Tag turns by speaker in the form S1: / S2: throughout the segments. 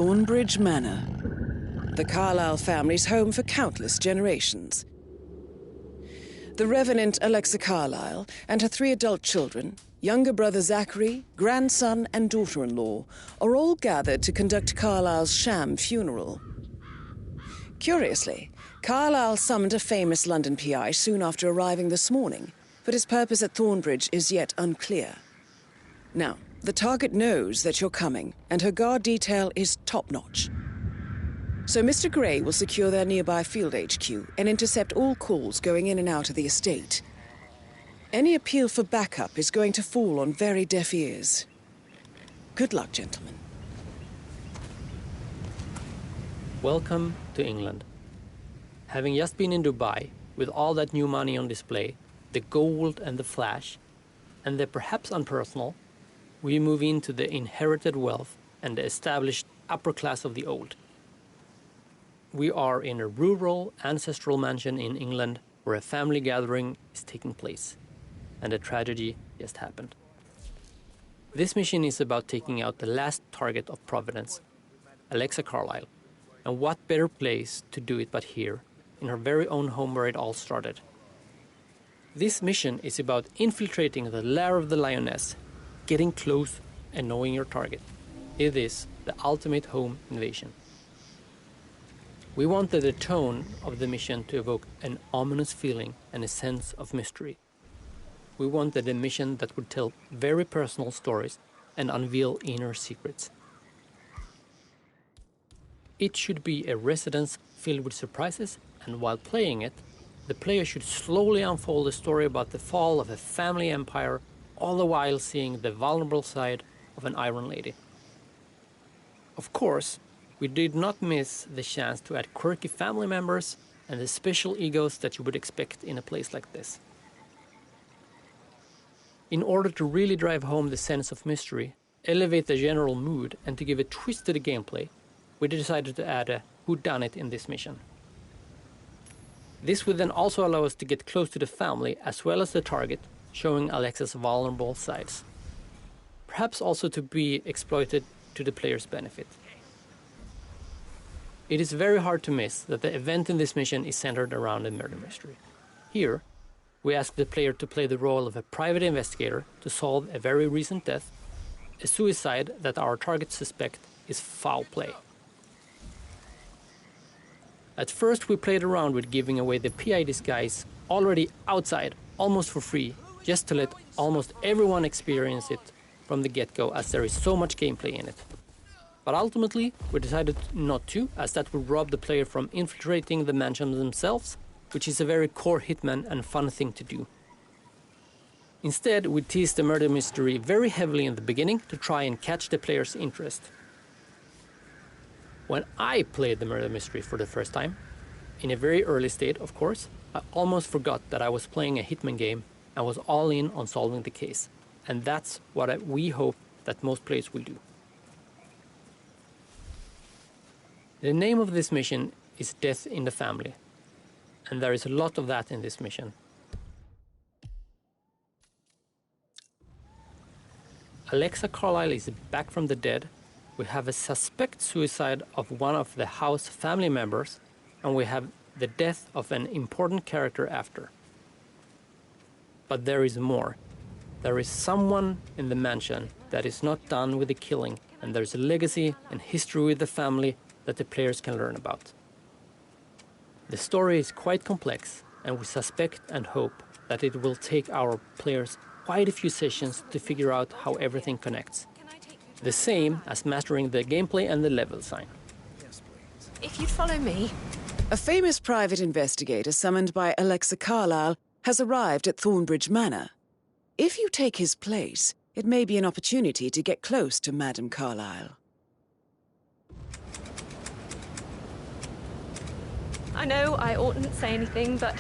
S1: Thornbridge Manor, the Carlyle family's home for countless generations. The Revenant Alexa Carlyle and her 3 adult children, younger brother Zachary, grandson and daughter-in-law, are all gathered to conduct Carlyle's sham funeral. Curiously, Carlyle summoned a famous London PI soon after arriving this morning, but his purpose at Thornbridge is yet unclear. Now, the target knows that you're coming, and her guard detail is top-notch. So Mr. Gray will secure their nearby field HQ and intercept all calls going in and out of the estate. Any appeal for backup is going to fall on very deaf ears. Good luck, gentlemen.
S2: Welcome to England. Having just been in Dubai, with all that new money on display, the gold and the flash, and the perhaps unpersonal, we move into the inherited wealth and the established upper class of the old. We are in a rural, ancestral mansion in England where a family gathering is taking place, and a tragedy just happened. This mission is about taking out the last target of Providence, Alexa Carlyle, and what better place to do it but here, in her very own home where it all started. This mission is about infiltrating the lair of the lioness, getting close and knowing your target. It is the ultimate home invasion. We wanted the tone of the mission to evoke an ominous feeling and a sense of mystery. We wanted a mission that would tell very personal stories and unveil inner secrets. It should be a residence filled with surprises, and while playing it, the player should slowly unfold a story about the fall of a family empire, all the while seeing the vulnerable side of an Iron Lady. Of course, we did not miss the chance to add quirky family members and the special egos that you would expect in a place like this. In order to really drive home the sense of mystery, elevate the general mood, and to give a twist to the gameplay, we decided to add a whodunit in this mission. This would then also allow us to get close to the family as well as the target, showing Alexa's vulnerable sides. Perhaps also to be exploited to the player's benefit. It is very hard to miss that the event in this mission is centered around a murder mystery. Here, we ask the player to play the role of a private investigator to solve a very recent death, a suicide that our target suspect is foul play. At first we played around with giving away the PI disguise already outside, almost for free, just to let almost everyone experience it from the get-go, as there is so much gameplay in it. But ultimately, we decided not to, as that would rob the player from infiltrating the mansion themselves, which is a very core Hitman and fun thing to do. Instead, we teased the murder mystery very heavily in the beginning to try and catch the player's interest. When I played the murder mystery for the first time, in a very early state of course, I almost forgot that I was playing a Hitman game and was all in on solving the case. And that's what we hope that most players will do. The name of this mission is Death in the Family, and there is a lot of that in this mission. Alexa Carlyle is back from the dead. We have a suspect suicide of one of the house family members, and we have the death of an important character after. But there is more. There is someone in the mansion that is not done with the killing, and there's a legacy and history with the family that the players can learn about. The story is quite complex, and we suspect and hope that it will take our players quite a few sessions to figure out how everything connects. The same as mastering the gameplay and the level design.
S3: If you'd follow me.
S1: A famous private investigator summoned by Alexa Carlyle has arrived at Thornbridge Manor. If you take his place, it may be an opportunity to get close to Madame Carlyle.
S3: I know I oughtn't say anything, but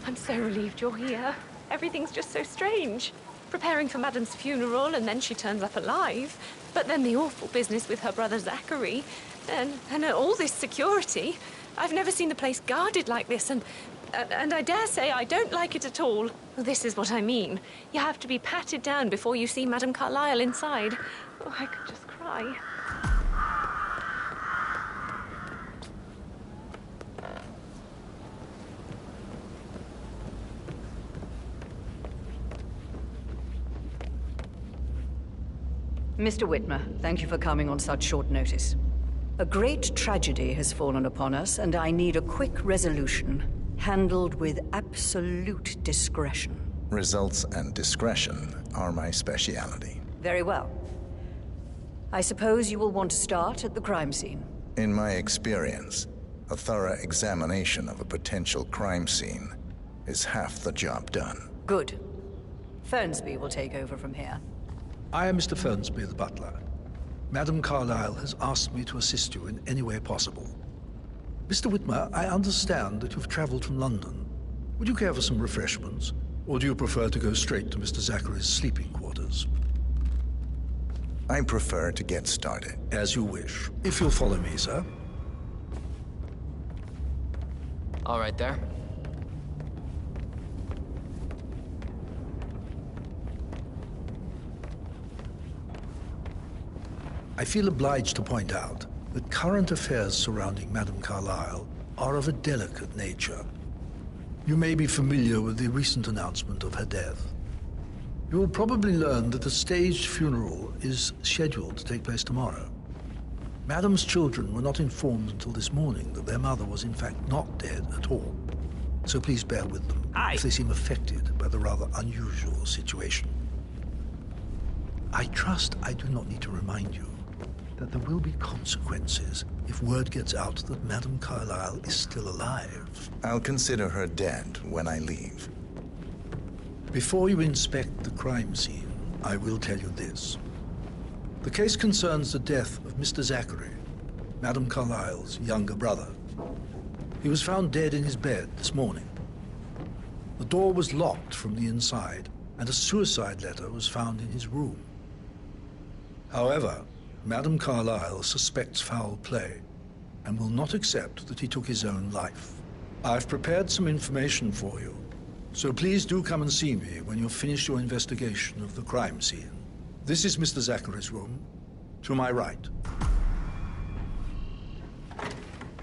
S3: I'm so relieved you're here. Everything's just so strange. Preparing for Madame's funeral, and then she turns up alive. But then the awful business with her brother Zachary, and all this security. I've never seen the place guarded like this, and I dare say I don't like it at all. This is what I mean. You have to be patted down before you see Madame Carlyle inside. Oh, I could just cry.
S4: Mr. Whitmer, thank you for coming on such short notice. A great tragedy has fallen upon us, and I need a quick resolution, handled with absolute discretion.
S5: Results and discretion are my speciality.
S4: Very well. I suppose you will want to start at the crime scene.
S5: In my experience, a thorough examination of a potential crime scene is half the job done.
S4: Good. Fernsby will take over from here.
S6: I am Mr. Fernsby, the butler. Madame Carlyle has asked me to assist you in any way possible. Mr. Whitmer, I understand that you've traveled from London. Would you care for some refreshments? Or do you prefer to go straight to Mr. Zachary's sleeping quarters?
S5: I prefer to get started.
S6: As you wish. If you'll follow me, sir.
S7: All right there.
S6: I feel obliged to point out that current affairs surrounding Madame Carlyle are of a delicate nature. You may be familiar with the recent announcement of her death. You will probably learn that a staged funeral is scheduled to take place tomorrow. Madame's children were not informed until this morning that their mother was in fact not dead at all. So please bear with them if they seem affected by the rather unusual situation. I trust I do not need to remind you that there will be consequences if word gets out that Madame Carlyle is still alive.
S5: I'll consider her dead when I leave.
S6: Before you inspect the crime scene, I will tell you this. The case concerns the death of Mr. Zachary, Madame Carlyle's younger brother. He was found dead in his bed this morning. The door was locked from the inside, and a suicide letter was found in his room. However, Madame Carlyle suspects foul play and will not accept that he took his own life. I've prepared some information for you, so please do come and see me when you've finished your investigation of the crime scene. This is Mr. Zachary's room, to my right.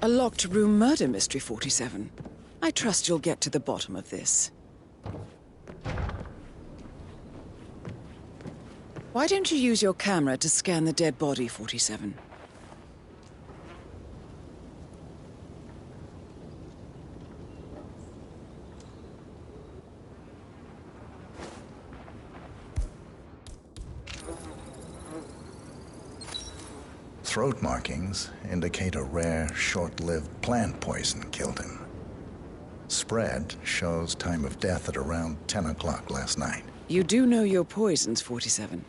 S1: A locked room murder mystery, 47. I trust you'll get to the bottom of this. Why don't you use your camera to scan the dead body, 47?
S5: Throat markings indicate a rare, short-lived plant poison killed him. Spread shows time of death at around 10 o'clock last night.
S1: You do know your poisons, 47.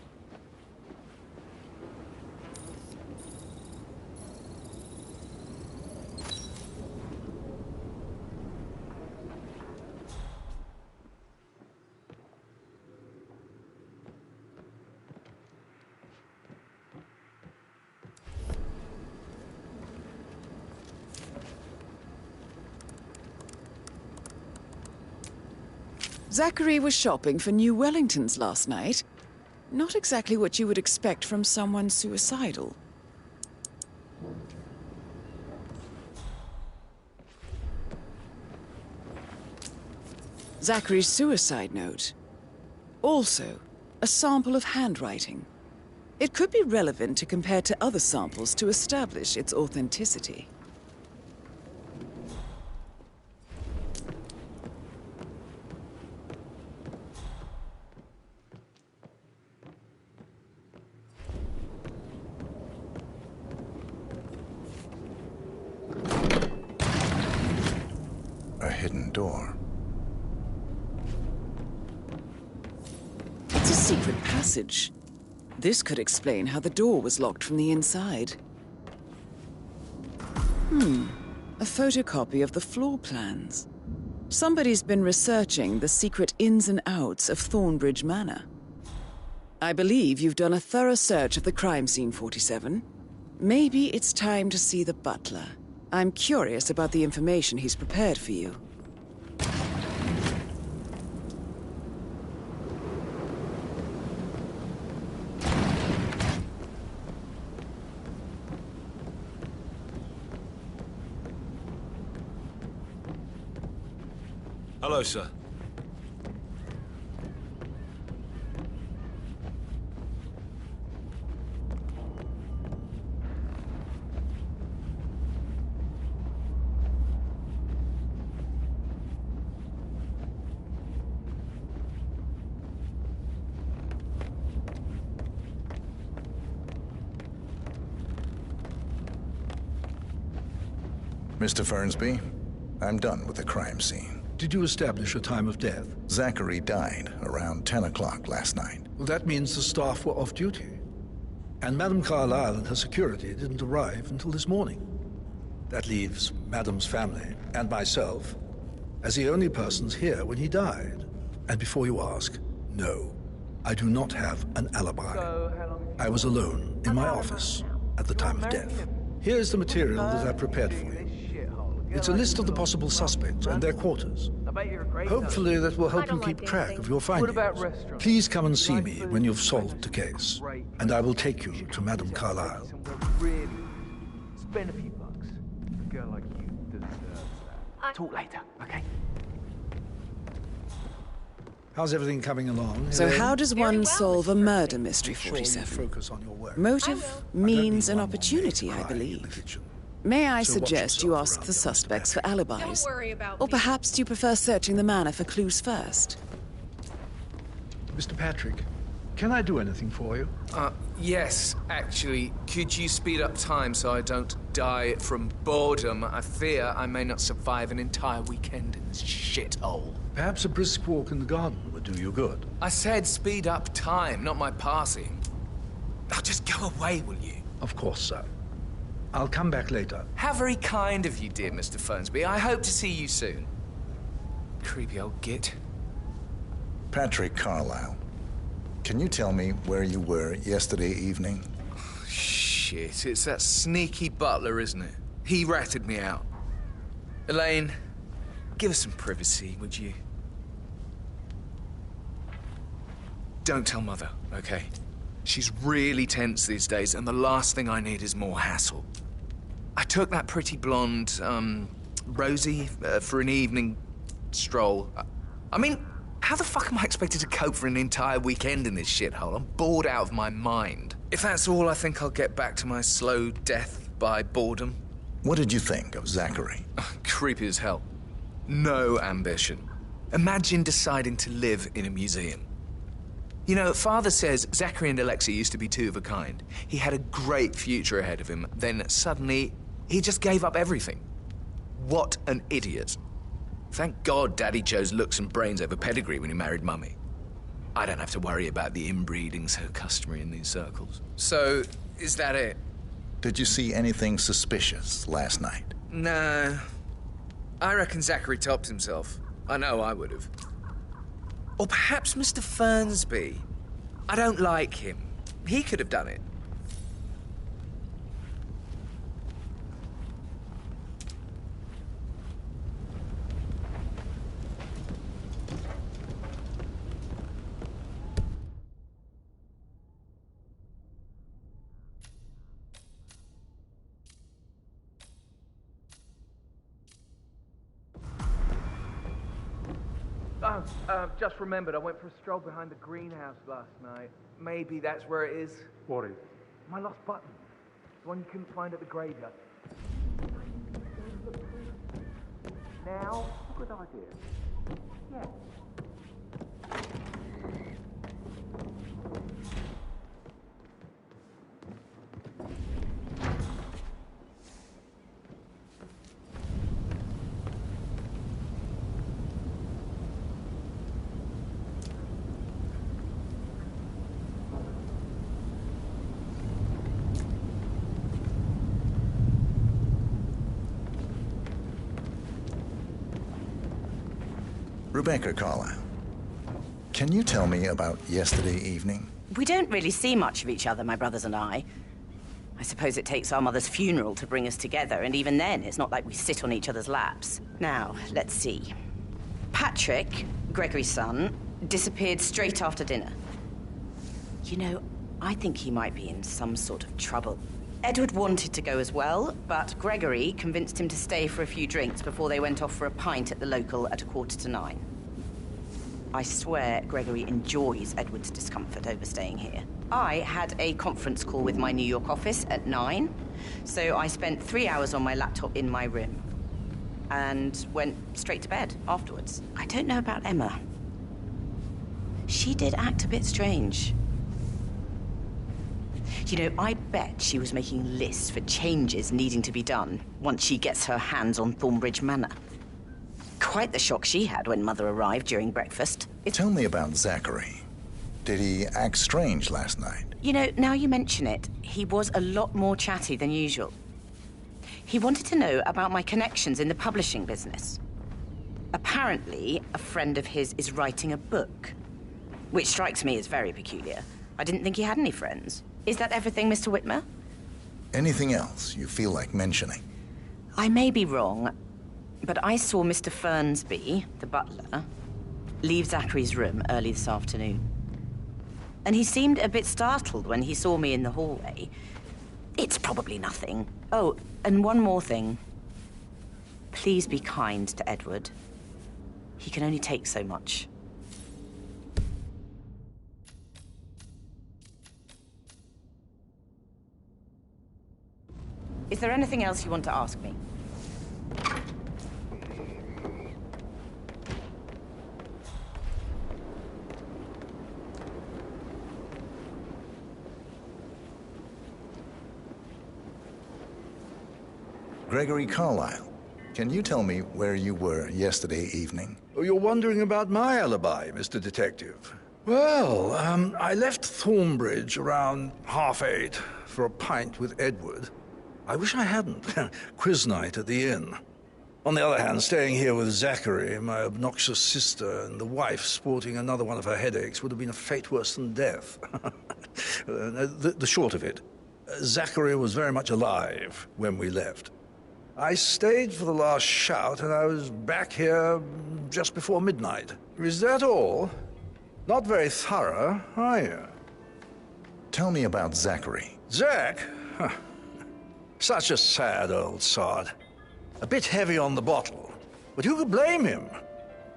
S1: Zachary was shopping for new Wellingtons last night. Not exactly what you would expect from someone suicidal. Zachary's suicide note. Also, a sample of handwriting. It could be relevant to compare to other samples to establish its authenticity.
S5: A hidden door.
S1: It's a secret passage. This could explain how the door was locked from the inside. A photocopy of the floor plans. Somebody's been researching the secret ins and outs of Thornbridge Manor. I believe you've done a thorough search of the crime scene, 47. Maybe it's time to see the butler. I'm curious about the information he's prepared for you.
S8: Hello, sir.
S5: Mr. Fernsby, I'm done with the crime scene.
S6: Did you establish a time of death?
S5: Zachary died around 10 o'clock last night.
S6: Well, that means the staff were off duty. And Madame Carlyle and her security didn't arrive until this morning. That leaves Madame's family and myself as the only persons here when he died. And before you ask, no, I do not have an alibi. I was alone in my office at the time of death. Here's the material that I prepared for you. It's a list of the possible suspects and their quarters. Hopefully that will help you keep track of your findings. Please come and see me when you've solved the case, and I will take you to Madame Carlyle.
S8: Spend a few bucks. A girl like you deserves that. Talk later, okay?
S6: How's everything coming along?
S1: So how does one solve a murder mystery,
S6: Sure you
S1: 47?
S6: focus on your work.
S1: Motive,
S6: I don't
S1: means,
S6: need
S1: and
S6: one more
S1: opportunity,
S6: maid
S1: I
S6: crying in the
S1: believe.
S6: kitchen.
S1: May I
S6: So watch
S1: suggest you
S6: yourself
S1: ask
S6: around
S1: the
S6: here, Mr.
S1: suspects for
S6: Patrick.
S1: alibis?
S3: Don't worry about
S1: Or
S3: me.
S1: perhaps do you prefer searching the manor for clues first?
S6: Mr. Patrick, can I do anything for you?
S9: Yes, actually. Could you speed up time so I don't die from boredom? I fear I may not survive an entire weekend in this shithole.
S6: Perhaps a brisk walk in the garden would do you good.
S9: I said speed up time, not my passing. Now just go away, will you?
S6: Of course, sir. I'll come back later.
S9: How very kind of you, dear Mr. Fernsby. I hope to see you soon. Creepy old git.
S5: Patrick Carlyle, can you tell me where you were yesterday evening?
S9: Shit, it's that sneaky butler, isn't it? He ratted me out. Elaine, give us some privacy, would you? Don't tell Mother, okay? She's really tense these days, and the last thing I need is more hassle. I took that pretty blonde, Rosie, for an evening stroll. I mean, how the fuck am I expected to cope for an entire weekend in this shithole? I'm bored out of my mind. If that's all, I think I'll get back to my slow death by boredom.
S5: What did you think of Zachary?
S9: Creepy as hell. No ambition. Imagine deciding to live in a museum. You know, Father says Zachary and Alexei used to be two of a kind. He had a great future ahead of him, then suddenly he just gave up everything. What an idiot. Thank God Daddy chose looks and brains over pedigree when he married Mummy. I don't have to worry about the inbreeding so customary in these circles. So, is that it?
S5: Did you see anything suspicious last night?
S9: No. I reckon Zachary topped himself. I know I would have. Or perhaps Mr. Fernsby. I don't like him. He could have done it. Just remembered, I went for a stroll behind the greenhouse last night. Maybe that's where it is.
S8: What is?
S9: My lost button. The one you couldn't find at the graveyard. Now? Good idea. Yeah.
S5: Rebecca Carlyle, can you tell me about yesterday evening?
S10: We don't really see much of each other, my brothers and I. I suppose it takes our mother's funeral to bring us together, and even then, it's not like we sit on each other's laps. Now, let's see. Patrick, Gregory's son, disappeared straight after dinner. You know, I think he might be in some sort of trouble. Edward wanted to go as well, but Gregory convinced him to stay for a few drinks before they went off for a pint at the local at 9:15. I swear Gregory enjoys Edward's discomfort over staying here. I had a conference call with my New York office at 9, so I spent 3 hours on my laptop in my room and went straight to bed afterwards. I don't know about Emma. She did act a bit strange. You know, I bet she was making lists for changes needing to be done once she gets her hands on Thornbridge Manor. Quite the shock she had when Mother arrived during breakfast.
S5: Tell me about Zachary. Did he act strange last night?
S10: You know, now you mention it, he was a lot more chatty than usual. He wanted to know about my connections in the publishing business. Apparently, a friend of his is writing a book, which strikes me as very peculiar. I didn't think he had any friends. Is that everything, Mr. Whitmer?
S5: Anything else you feel like mentioning?
S10: I may be wrong, but I saw Mr. Fernsby, the butler, leave Zachary's room early this afternoon. And he seemed a bit startled when he saw me in the hallway. It's probably nothing. Oh, and one more thing. Please be kind to Edward. He can only take so much. Is there anything else you want to ask me?
S5: Gregory Carlyle, can you tell me where you were yesterday evening?
S6: Oh, you're wondering about my alibi, Mr. Detective. Well, I left Thornbridge around 8:30 for a pint with Edward. I wish I hadn't. Quiz night at the inn. On the other hand, staying here with Zachary, my obnoxious sister, and the wife sporting another one of her headaches would have been a fate worse than death. The short of it, Zachary was very much alive when we left. I stayed for the last shout, and I was back here just before midnight. Is that all? Not very thorough, are you?
S5: Tell me about Zachary.
S6: Zach? Huh. Such a sad old sod. A bit heavy on the bottle, but who could blame him?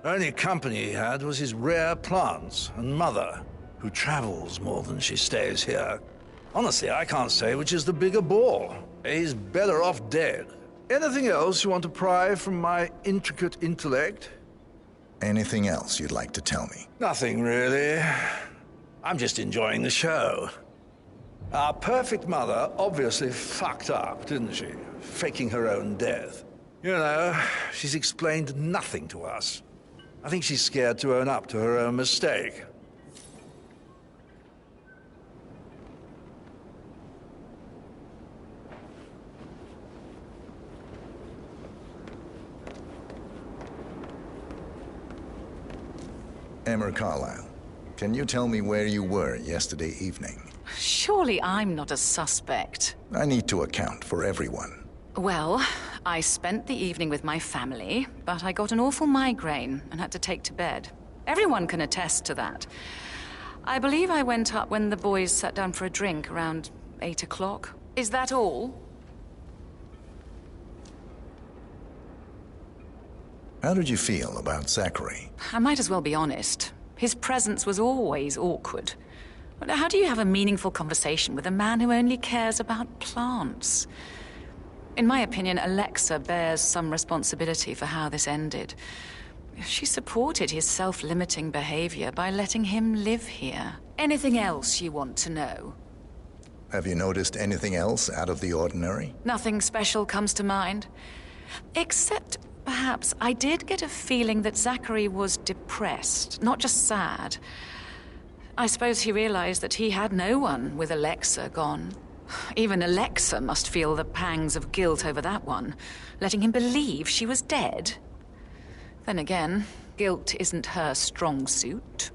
S6: The only company he had was his rare plants and Mother, who travels more than she stays here. Honestly, I can't say which is the bigger bore. He's better off dead. Anything else you want to pry from my intricate intellect?
S5: Anything else you'd like to tell me?
S6: Nothing, really. I'm just enjoying the show. Our perfect mother obviously fucked up, didn't she? Faking her own death. You know, she's explained nothing to us. I think she's scared to own up to her own mistake.
S5: Emma Carlyle, can you tell me where you were yesterday evening?
S11: Surely I'm not a suspect.
S5: I need to account for everyone.
S11: Well, I spent the evening with my family, but I got an awful migraine and had to take to bed. Everyone can attest to that. I believe I went up when the boys sat down for a drink around 8 o'clock. Is that all?
S5: How did you feel about Zachary?
S11: I might as well be honest. His presence was always awkward. But how do you have a meaningful conversation with a man who only cares about plants? In my opinion, Alexa bears some responsibility for how this ended. She supported his self-limiting behavior by letting him live here. Anything else you want to know?
S5: Have you noticed anything else out of the ordinary?
S11: Nothing special comes to mind. Except, perhaps, I did get a feeling that Zachary was depressed, not just sad. I suppose he realized that he had no one with Alexa gone. Even Alexa must feel the pangs of guilt over that one, letting him believe she was dead. Then again, guilt isn't her strong suit.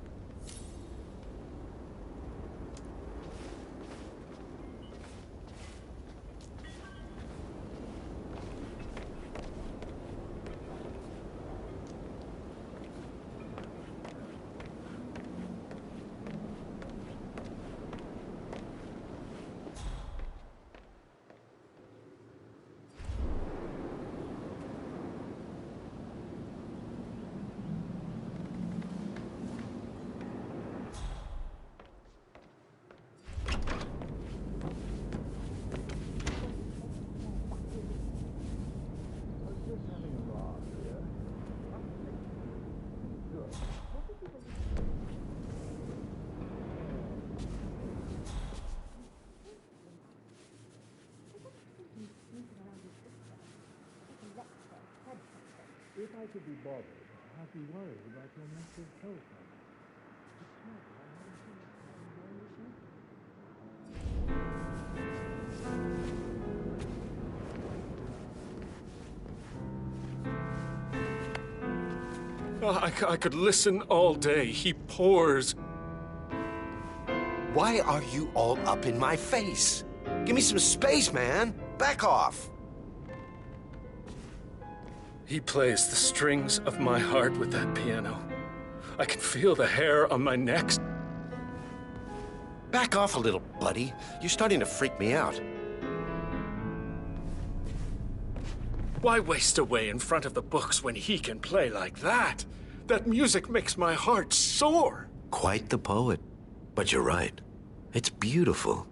S6: If I could be bothered, I'd be worried about your mental health.
S12: I could listen all day. He pours.
S13: Why are you all up in my face? Give me some space, man. Back off.
S12: He plays the strings of my heart with that piano. I can feel the hair on my neck.
S13: Back off a little, buddy. You're starting to freak me out.
S12: Why waste away in front of the books when he can play like that? That music makes my heart soar.
S13: Quite the poet. But you're right. It's beautiful.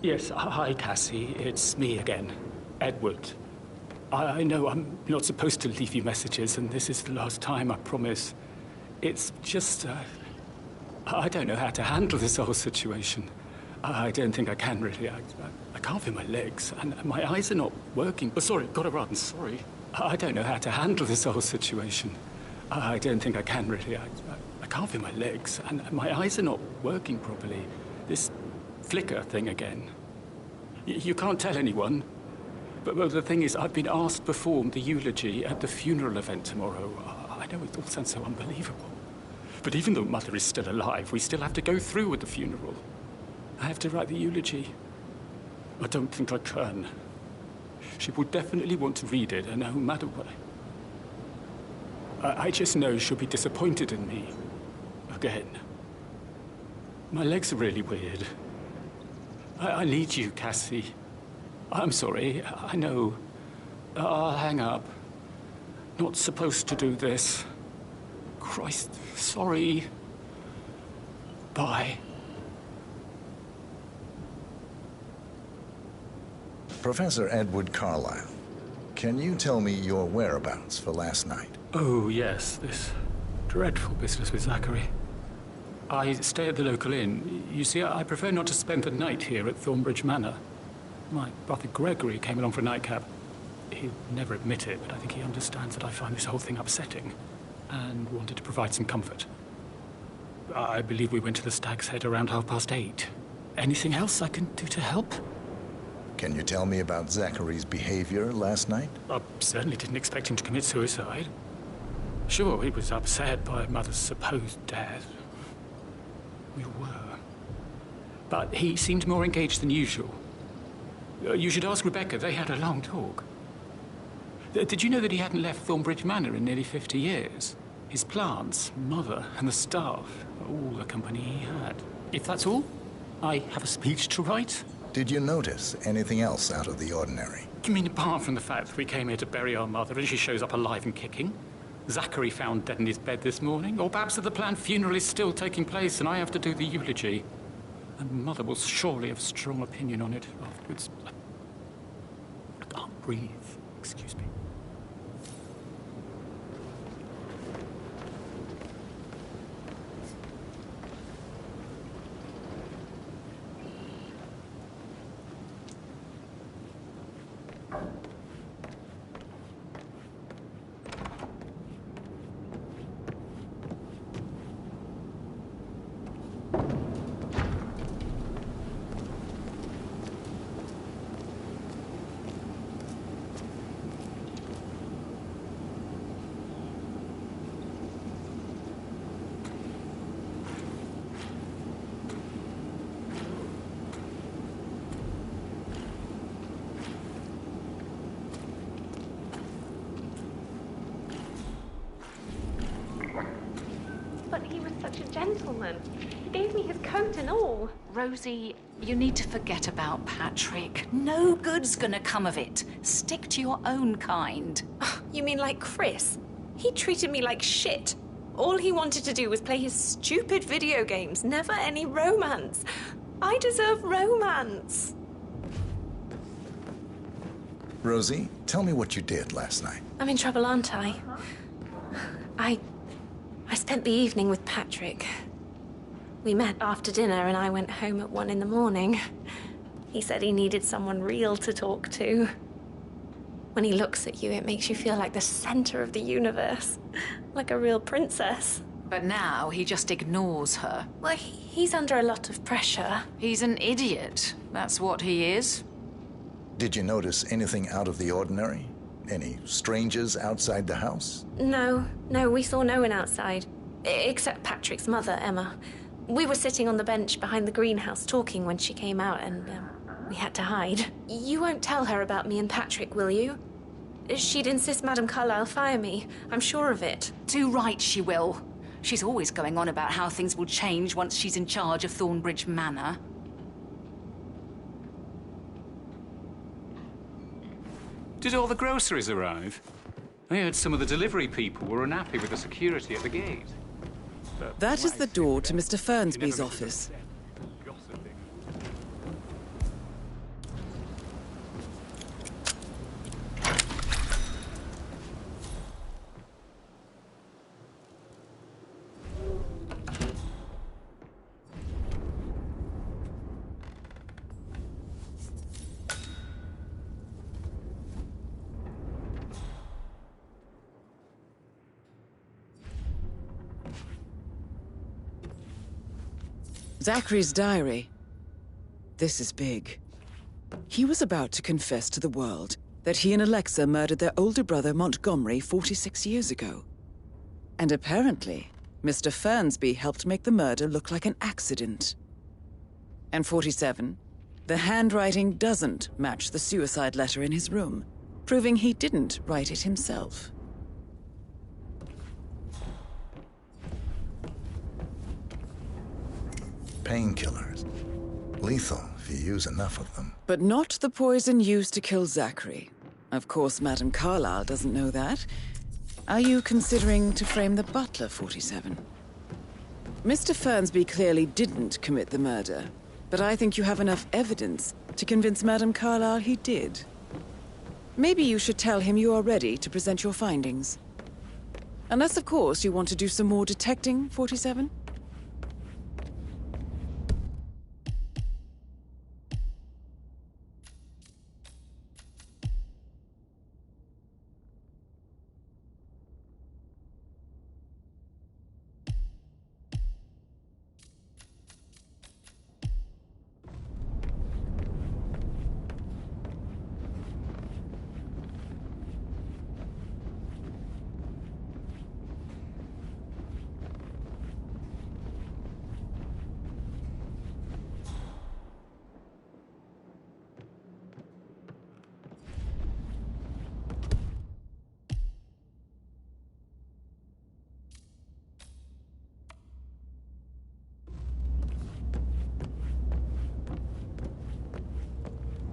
S14: Yes, hi, Cassie. It's me again, Edward. I know I'm not supposed to leave you messages, and this is the last time, I promise. It's just, I don't know how to handle this whole situation. I don't think I can, really. I can't feel my legs, and my eyes are not working. Oh, sorry, gotta run, sorry. I don't know how to handle this whole situation. I don't think I can, really. I can't feel my legs, and my eyes are not working properly. This flicker thing again. You can't tell anyone, but well, the thing is, I've been asked to perform the eulogy at the funeral event tomorrow. I know it all sounds so unbelievable, but even though Mother is still alive, we still have to go through with the funeral. I have to write the eulogy. I don't think I can. She will definitely want to read it, and no matter what. I just know she'll be disappointed in me. Again. My legs are really weird. I need you, Cassie. I'm sorry, I know. I'll hang up. Not supposed to do this. Christ, sorry. Bye.
S5: Professor Edward Carlyle, can you tell me your whereabouts for last night?
S14: Oh, yes, this dreadful business with Zachary. I stay at the local inn. You see, I prefer not to spend the night here at Thornbridge Manor. My brother Gregory came along for a nightcap. He'll never admit it, but I think he understands that I find this whole thing upsetting and wanted to provide some comfort. I believe we went to the Stag's Head around 8:30. Anything else I can do to help?
S5: Can you tell me about Zachary's behavior last night?
S14: I certainly didn't expect him to commit suicide. Sure, he was upset by Mother's supposed death. We were. But he seemed more engaged than usual. You should ask Rebecca. They had a long talk. Did you know that he hadn't left Thornbridge Manor in nearly 50 years? His plants, Mother, and the staff, all the company he had. If that's all, I have a speech to write.
S5: Did you notice anything else out of the ordinary?
S14: You mean apart from the fact that we came here to bury our mother and she shows up alive and kicking? Zachary found dead in his bed this morning? Or perhaps that the planned funeral is still taking place and I have to do the eulogy? And Mother will surely have a strong opinion on it afterwards. I can't breathe. Excuse me.
S3: But he was such a gentleman. He gave me his coat and all.
S11: Rosie, you need to forget about Patrick. No good's gonna come of it. Stick to your own kind.
S3: You mean like Chris? He treated me like shit. All he wanted to do was play his stupid video games, never any romance. I deserve romance.
S5: Rosie, tell me what you did last night.
S3: I'm in trouble, aren't I spent the evening with Patrick. We met after dinner and I went home at 1 in the morning. He said he needed someone real to talk to. When he looks at you, it makes you feel like the center of the universe. Like a real princess.
S11: But now he just ignores her.
S3: Well, he's under a lot of pressure.
S11: He's an idiot. That's what he is.
S5: Did you notice anything out of the ordinary? Any strangers outside the house?
S3: No, we saw no one outside. Except Patrick's mother, Emma. We were sitting on the bench behind the greenhouse talking when she came out and we had to hide. You won't tell her about me and Patrick, will you? She'd insist Madame Carlyle fire me. I'm sure of it.
S11: Too right she will. She's always going on about how things will change once she's in charge of Thornbridge Manor.
S15: Did all the groceries arrive? I heard some of the delivery people were unhappy with the security at the gate. But
S1: that is the door to Mr. Fernsby's office. Zachary's diary. This is big. He was about to confess to the world that he and Alexa murdered their older brother Montgomery 46 years ago. And apparently, Mr. Fernsby helped make the murder look like an accident. And 47, the handwriting doesn't match the suicide letter in his room, proving he didn't write it himself.
S5: Painkillers. Lethal if you use enough of them.
S1: But not the poison used to kill Zachary. Of course, Madame Carlyle doesn't know that. Are you considering to frame the butler, 47? Mr. Fernsby clearly didn't commit the murder, but I think you have enough evidence to convince Madame Carlyle he did. Maybe you should tell him you are ready to present your findings. Unless, of course, you want to do some more detecting, 47?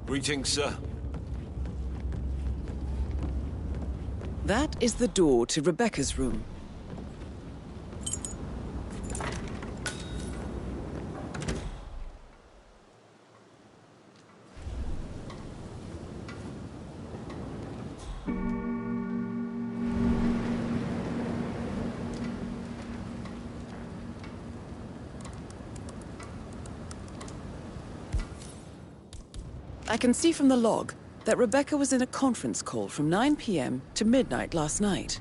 S13: Greetings, sir.
S1: That is the door to Rebecca's room. I can see from the log that Rebecca was in a conference call from 9 p.m. to midnight last night.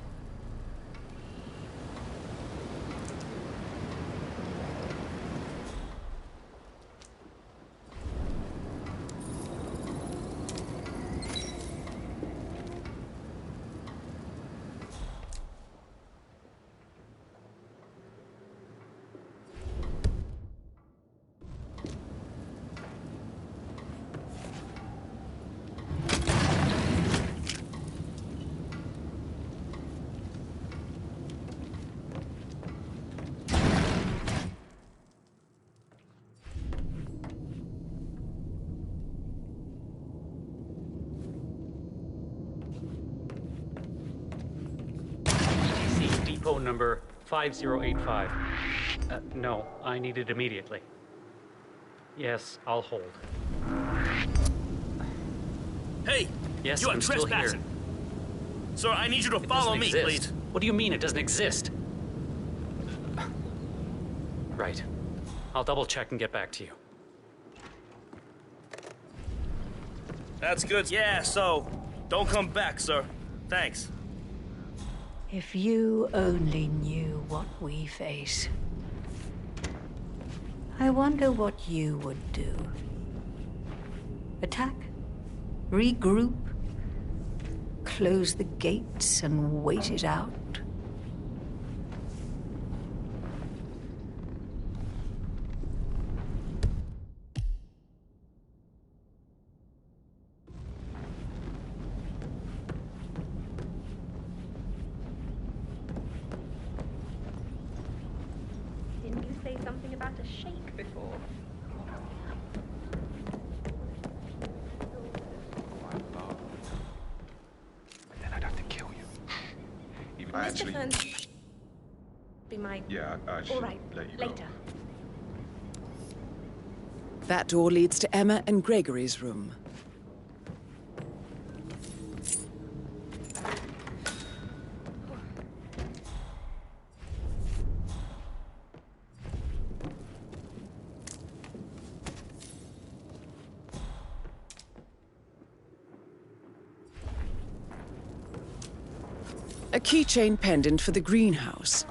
S16: Phone number 5085. No, I need it immediately. Yes, I'll hold.
S17: Hey!
S16: Yes,
S17: you are
S16: I'm still
S17: trespassing.
S16: here.
S17: Sir, I need you to follow me,
S16: exist.
S17: please.
S16: What do you mean it doesn't exist? Right. I'll double-check and get back to you.
S17: That's good. Yeah, so, don't come back, sir. Thanks.
S4: If you only knew what we face. I wonder what you would do. Attack? Regroup? Close the gates and wait it out?
S3: Didn't you say something about a shake before?
S9: Then I'd have to kill you. Even
S3: Mr. Ferns, be my...
S9: Yeah, I should
S3: All right,
S9: let you go.
S3: later.
S1: That door leads to Emma and Gregory's room. A keychain pendant for the greenhouse.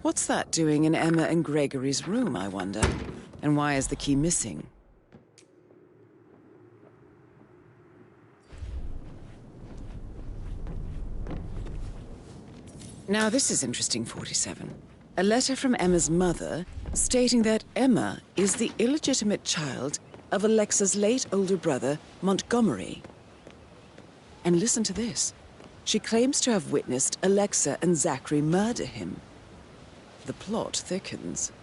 S1: What's that doing in Emma and Gregory's room, I wonder? And why is the key missing? Now this is interesting, 47. A letter from Emma's mother stating that Emma is the illegitimate child of Alexa's late older brother, Montgomery. And listen to this. She claims to have witnessed Alexa and Zachary murder him. The plot thickens.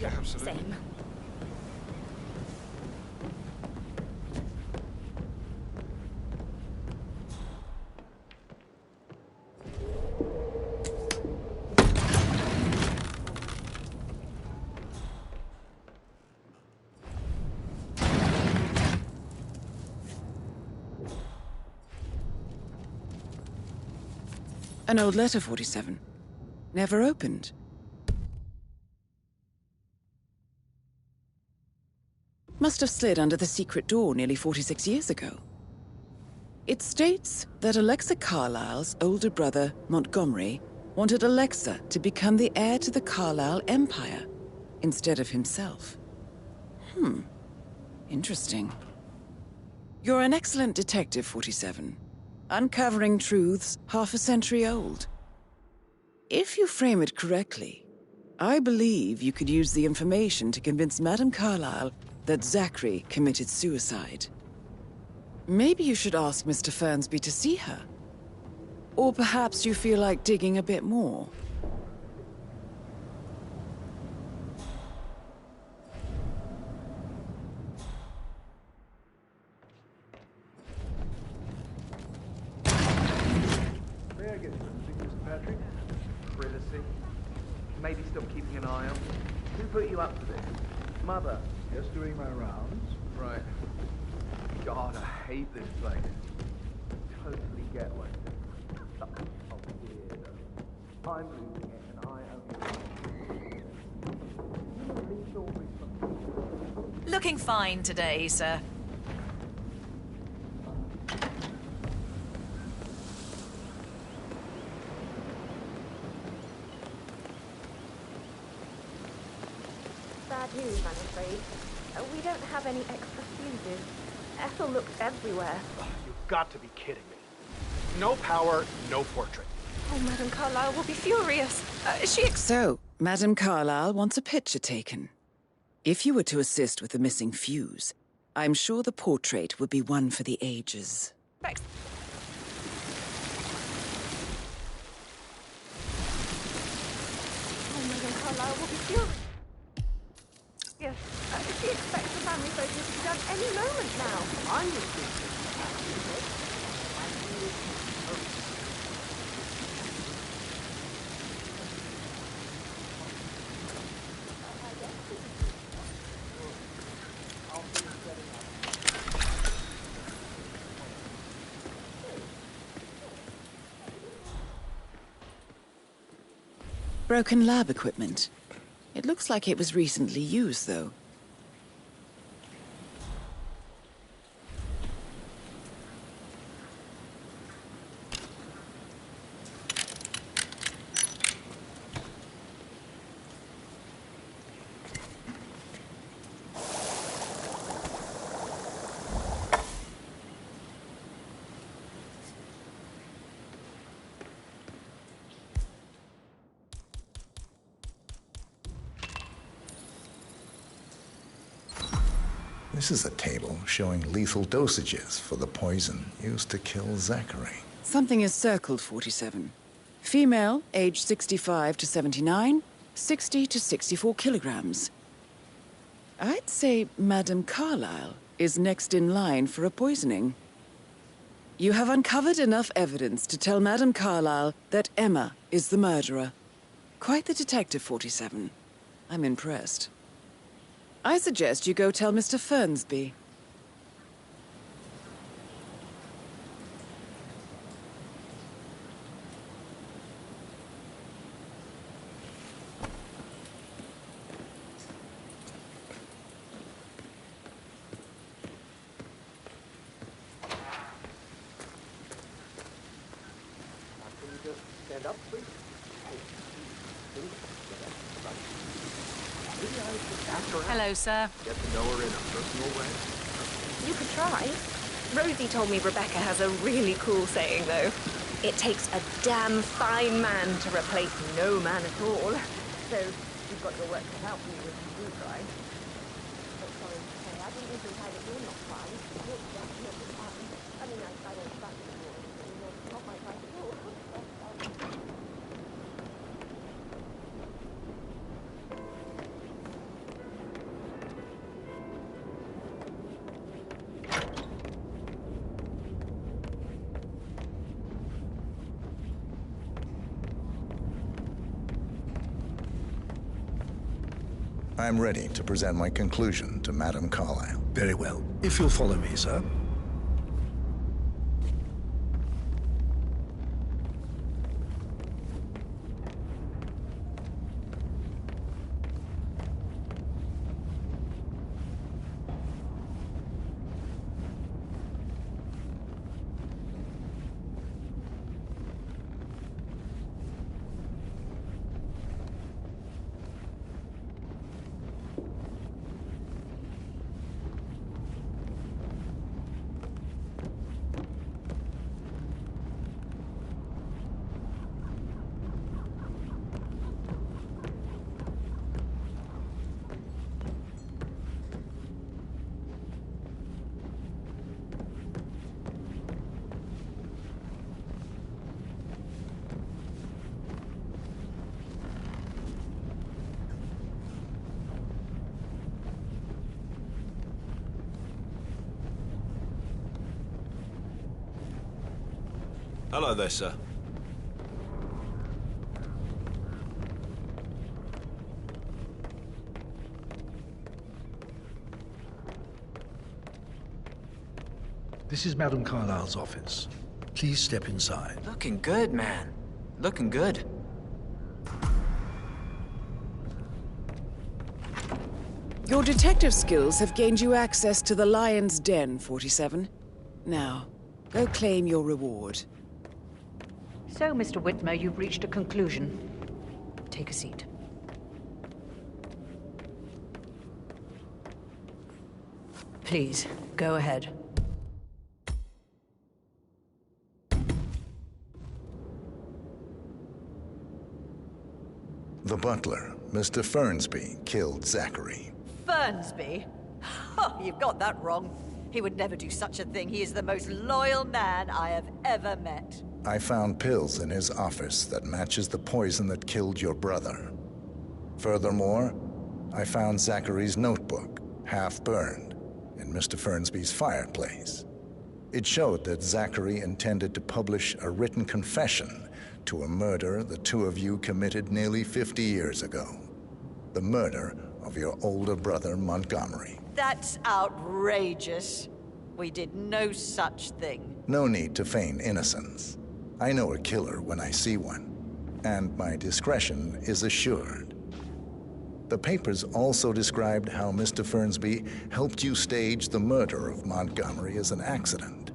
S9: Yeah, absolutely.
S3: Same.
S1: An old letter, 47. Never opened. Must have slid under the secret door nearly 46 years ago. It states that Alexa Carlisle's older brother, Montgomery, wanted Alexa to become the heir to the Carlisle Empire instead of himself. Interesting. You're an excellent detective, 47. Uncovering truths half a century old. If you frame it correctly, I believe you could use the information to convince Madame Carlisle that Zachary committed suicide. Maybe you should ask Mr. Fernsby to see her. Or perhaps you feel like digging a bit more.
S8: May I get something, Mr. Patrick? Privacy. Maybe stop keeping an eye on. Who put you up to this? Mother.
S6: Just doing my rounds.
S8: Right. God, I hate this place. Totally get what oh, weirdo. I'm losing it, and I own it.
S11: Looking fine today, sir.
S3: Bad news, I'm afraid. We don't have any extra fuses. Ethel looked everywhere.
S17: You've got to be kidding me. No power, no portrait.
S3: Oh, Madame Carlisle will be furious.
S1: So, Madame Carlisle wants a picture taken. If you were to assist with the missing fuse, I'm sure the portrait would be one for the ages.
S3: Carlyle will be furious. Yes, she expects the family photo to be done any moment now. I'm just
S1: Broken lab equipment. It looks like it was recently used, though.
S5: This is a table showing lethal dosages for the poison used to kill Zachary.
S1: Something is circled, 47. Female, age 65 to 79, 60 to 64 kilograms. I'd say Madame Carlyle is next in line for a poisoning. You have uncovered enough evidence to tell Madame Carlyle that Emma is the murderer. Quite the detective, 47. I'm impressed. I suggest you go tell Mr. Fernsby.
S8: Stand up, please.
S11: Hello, sir.
S8: Get to know her in a personal way.
S3: You could try. Rosie told me Rebecca has a really cool saying, though. It takes a damn fine man to replace no man at all. So, you've got your work cut out for you if you do try. But sorry to say, I didn't even imply that you're not fine. You're definitely fine. I mean, I don't expect you to be. You're not my type at all.
S5: I'm ready to present my conclusion to Madame Carlyle.
S6: Very well. If you'll follow me, sir.
S13: Hello there, sir.
S6: This is Madame Carlyle's office. Please step inside.
S9: Looking good, man. Looking good.
S1: Your detective skills have gained you access to the Lion's Den, 47. Now, go claim your reward.
S4: So, Mr. Whitmer, you've reached a conclusion. Take a seat. Please, go ahead.
S5: The butler, Mr. Fernsby, killed Zachary.
S4: Fernsby? Oh, you've got that wrong. He would never do such a thing. He is the most loyal man I have ever met.
S5: I found pills in his office that matches the poison that killed your brother. Furthermore, I found Zachary's notebook, half burned, in Mr. Fernsby's fireplace. It showed that Zachary intended to publish a written confession to a murder the two of you committed nearly 50 years ago. The murder of your older brother, Montgomery.
S4: That's outrageous. We did no such thing.
S5: No need to feign innocence. I know a killer when I see one, and my discretion is assured. The papers also described how Mr. Fernsby helped you stage the murder of Montgomery as an accident.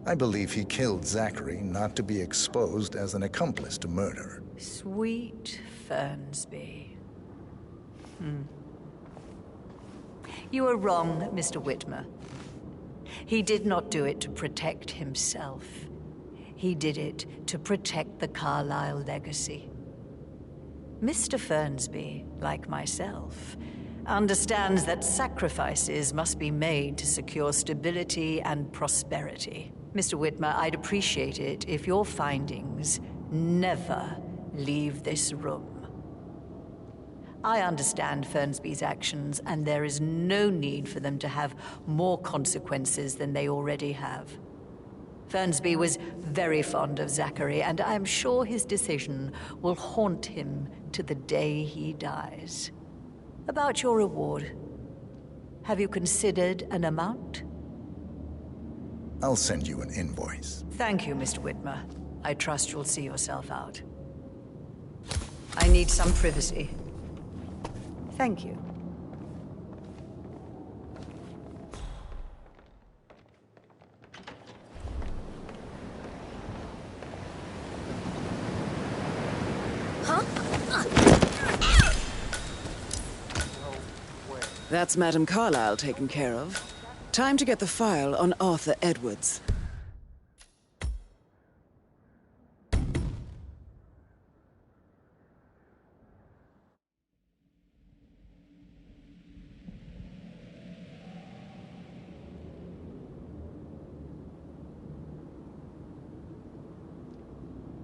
S5: I believe he killed Zachary not to be exposed as an accomplice to murder.
S4: Sweet Fernsby. You are wrong, Mr. Whitmer. He did not do it to protect himself. He did it to protect the Carlyle legacy. Mr. Fernsby, like myself, understands that sacrifices must be made to secure stability and prosperity. Mr. Whitmer, I'd appreciate it if your findings never leave this room. I understand Fernsby's actions, and there is no need for them to have more consequences than they already have. Fernsby was very fond of Zachary, and I'm sure his decision will haunt him to the day he dies. About your reward, have you considered an amount?
S5: I'll send you an invoice.
S4: Thank you, Mr. Whitmer. I trust you'll see yourself out. I need some privacy. Thank you.
S1: That's Madame Carlyle taken care of. Time to get the file on Arthur Edwards.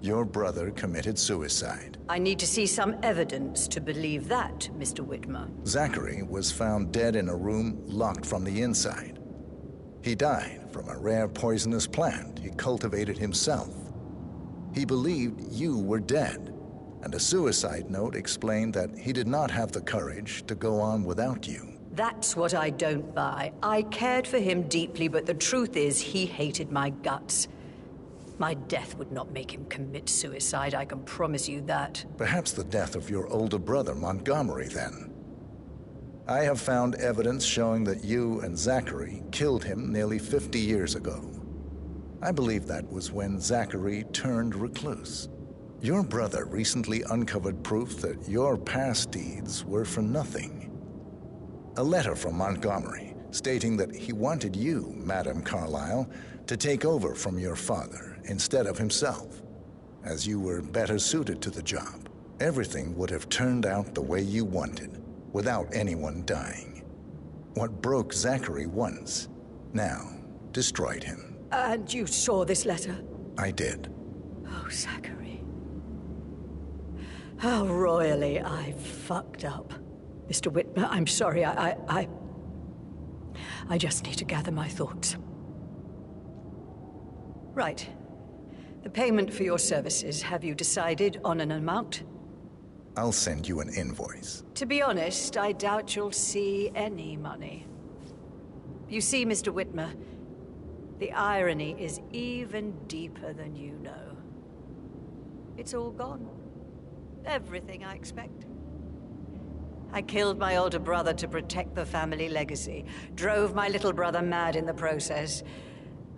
S5: Your brother committed suicide.
S4: I need to see some evidence to believe that, Mr. Whitmer.
S5: Zachary was found dead in a room locked from the inside. He died from a rare poisonous plant he cultivated himself. He believed you were dead, and a suicide note explained that he did not have the courage to go on without you.
S4: That's what I don't buy. I cared for him deeply, but the truth is he hated my guts. My death would not make him commit suicide, I can promise you that.
S5: Perhaps the death of your older brother, Montgomery, then. I have found evidence showing that you and Zachary killed him nearly 50 years ago. I believe that was when Zachary turned recluse. Your brother recently uncovered proof that your past deeds were for nothing. A letter from Montgomery stating that he wanted you, Madame Carlyle, to take over from your father instead of himself, as you were better suited to the job. Everything would have turned out the way you wanted, without anyone dying. What broke Zachary once, now destroyed him.
S4: And you saw this letter?
S5: I did.
S4: Oh, Zachary. How royally I fucked up. Mr. Whitmer, I'm sorry, I just need to gather my thoughts. Right. The payment for your services, have you decided on an amount?
S5: I'll send you an invoice.
S4: To be honest, I doubt you'll see any money. You see, Mr. Whitmer, the irony is even deeper than you know. It's all gone. Everything I expect. I killed my older brother to protect the family legacy, drove my little brother mad in the process,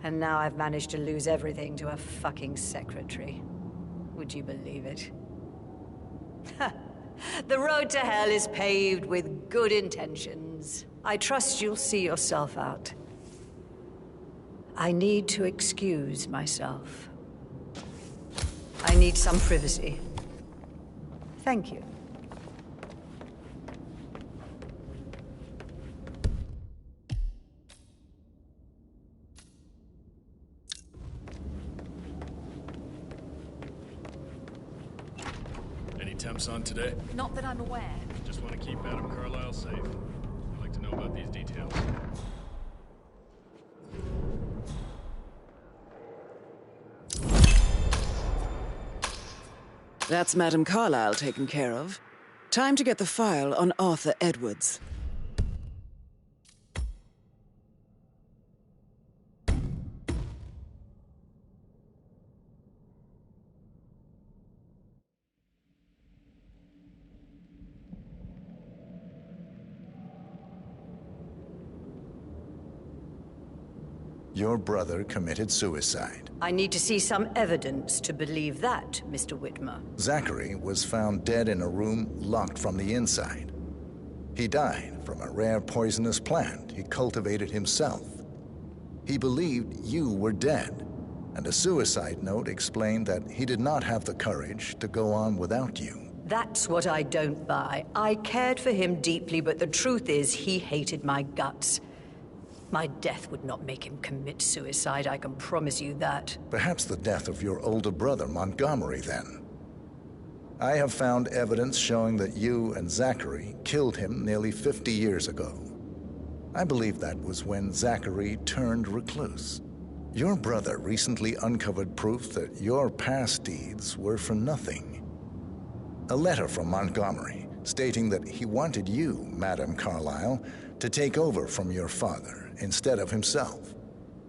S4: and now I've managed to lose everything to a fucking secretary. Would you believe it? The road to hell is paved with good intentions. I trust you'll see yourself out. I need to excuse myself. I need some privacy. Thank you.
S12: attempts on today?
S11: Not that I'm aware.
S12: Just want to keep Madam Carlyle safe. I'd like to know about these details.
S1: That's Madam Carlyle taken care of. Time to get the file on Arthur Edwards.
S5: Your brother committed suicide.
S4: I need to see some evidence to believe that, Mr. Whitmer.
S5: Zachary was found dead in a room locked from the inside. He died from a rare poisonous plant he cultivated himself. He believed you were dead, and a suicide note explained that he did not have the courage to go on without you.
S4: That's what I don't buy. I cared for him deeply, but the truth is he hated my guts. My death would not make him commit suicide, I can promise you that.
S5: Perhaps the death of your older brother, Montgomery, then. I have found evidence showing that you and Zachary killed him nearly 50 years ago. I believe that was when Zachary turned recluse. Your brother recently uncovered proof that your past deeds were for nothing. A letter from Montgomery stating that he wanted you, Madam Carlyle, to take over from your father instead of himself,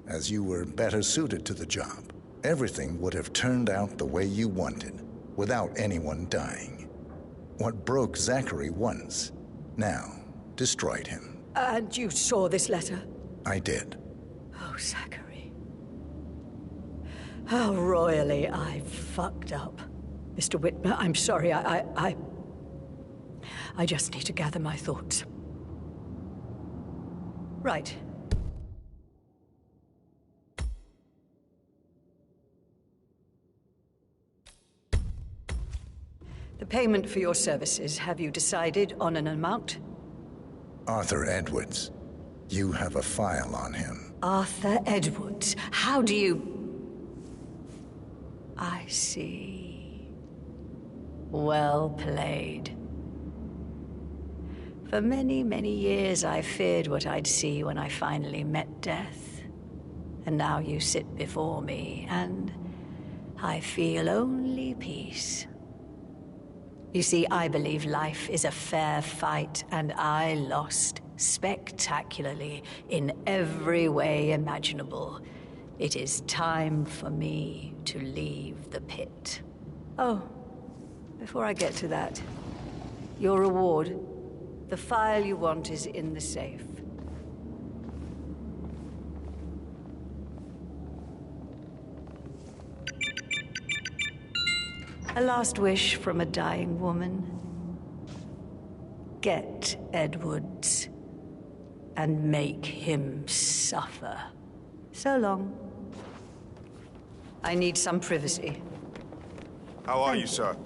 S5: as you were better suited to the job. Everything would have turned out the way you wanted, without anyone dying. What broke Zachary once, now destroyed him.
S4: And you saw this letter?
S5: I did.
S4: Oh, Zachary. How royally I fucked up. Mr. Whitmer, I'm sorry, I just need to gather my thoughts. Right. The payment for your services, have you decided on an amount?
S5: Arthur Edwards. You have a file on him.
S4: Arthur Edwards. How do you... I see. Well played. For many, many years I feared what I'd see when I finally met death. And now you sit before me, and I feel only peace. You see, I believe life is a fair fight, and I lost spectacularly in every way imaginable. It is time for me to leave the pit. Oh, before I get to that, your reward. The file you want is in the safe. A last wish from a dying woman. Get Edwards and make him suffer. So long. I need some privacy.
S18: How are you, sir?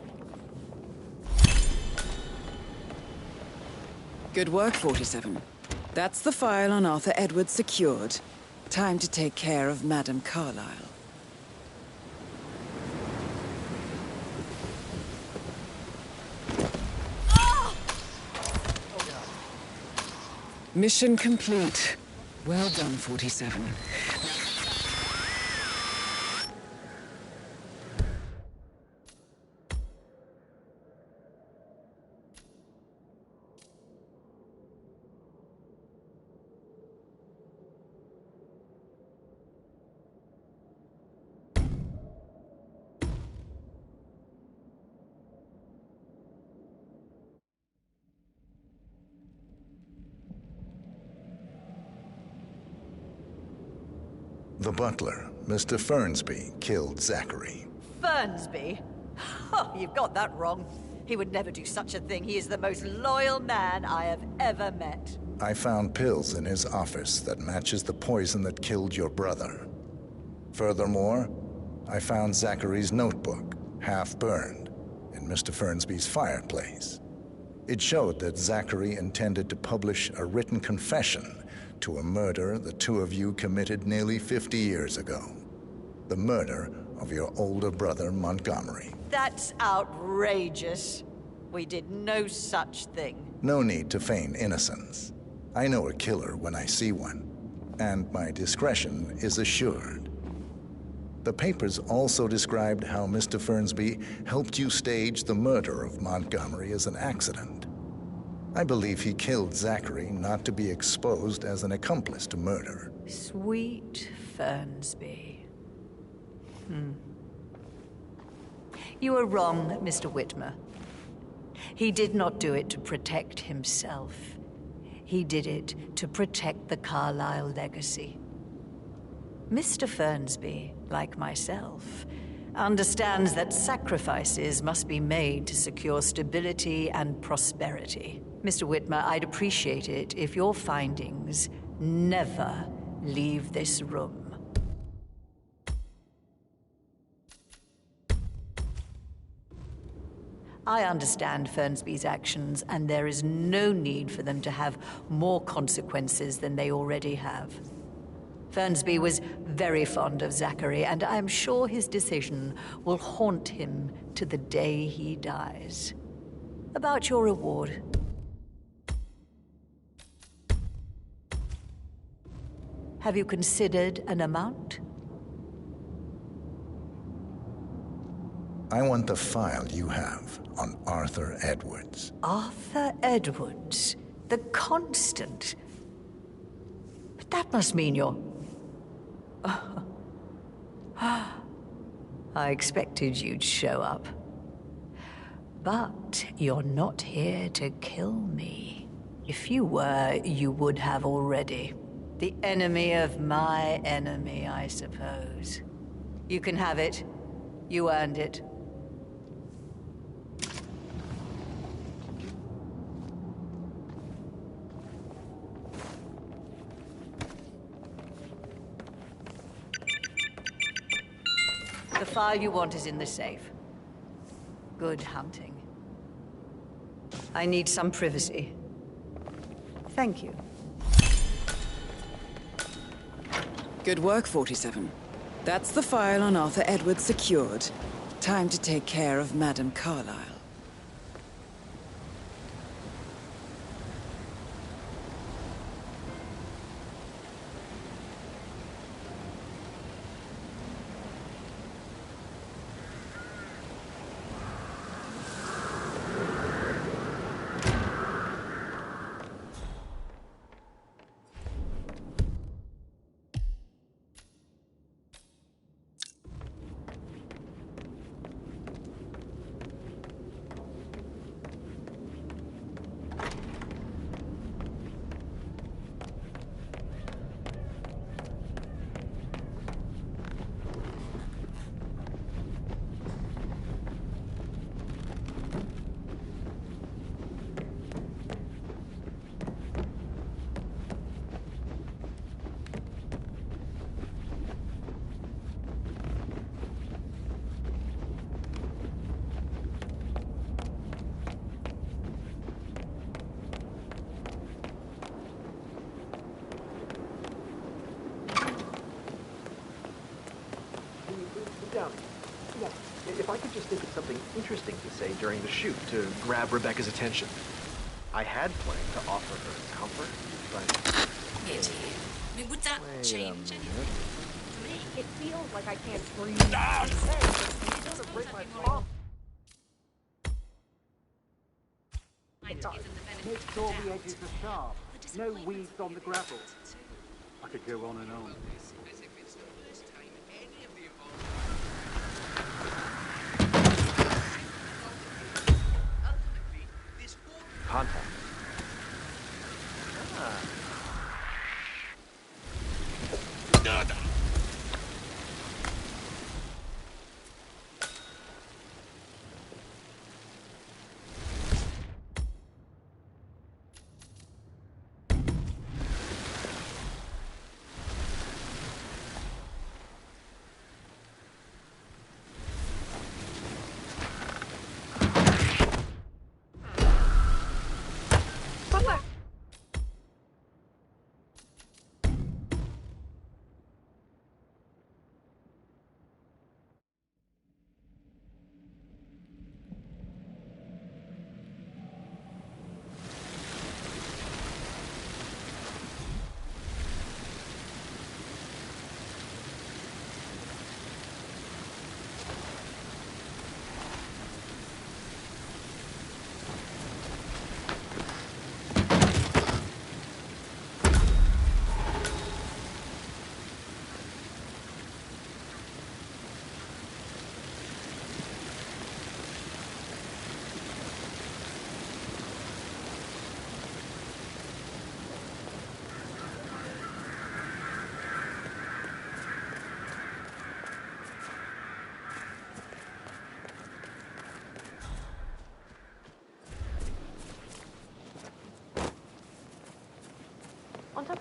S1: Good work, 47. That's the file on Arthur Edwards secured. Time to take care of Madam Carlyle. Mission complete. Well done, 47.
S5: The butler, Mr. Fernsby, killed Zachary.
S4: Fernsby? Oh, you've got that wrong. He would never do such a thing. He is the most loyal man I have ever met.
S5: I found pills in his office that matches the poison that killed your brother. Furthermore, I found Zachary's notebook, half burned, in Mr. Fernsby's fireplace. It showed that Zachary intended to publish a written confession to a murder the two of you committed nearly 50 years ago. The murder of your older brother, Montgomery.
S4: That's outrageous. We did no such thing.
S5: No need to feign innocence. I know a killer when I see one, and my discretion is assured. The papers also described how Mr. Fernsby helped you stage the murder of Montgomery as an accident. I believe he killed Zachary not to be exposed as an accomplice to murder.
S4: Sweet Fernsby. You are wrong, Mr. Whitmer. He did not do it to protect himself. He did it to protect the Carlyle legacy. Mr. Fernsby, like myself, understands that sacrifices must be made to secure stability and prosperity. Mr. Whitmer, I'd appreciate it if your findings never leave this room. I understand Fernsby's actions, and there is no need for them to have more consequences than they already have. Fernsby was very fond of Zachary, and I'm sure his decision will haunt him to the day he dies. About your reward. Have you considered an amount?
S5: I want the file you have on Arthur Edwards.
S4: Arthur Edwards, the Constant. But that must mean you're... I expected you'd show up. But you're not here to kill me. If you were, you would have already. The enemy of my enemy, I suppose. You can have it. You earned it. The file you want is in the safe. Good hunting. I need some privacy. Thank you.
S1: Good work, 47. That's the file on Arthur Edwards secured. Time to take care of Madame Carlyle.
S8: Yeah, if I could just think of something interesting to say during the shoot to grab Rebecca's attention. I had planned to offer her comfort, but...
S11: I mean, would that change anything?
S8: To me, it feels like I can't breathe. It doesn't break my palm.
S19: Make sure the edges are sharp. No weeds on the gravel. I could go on and on.
S8: Contact.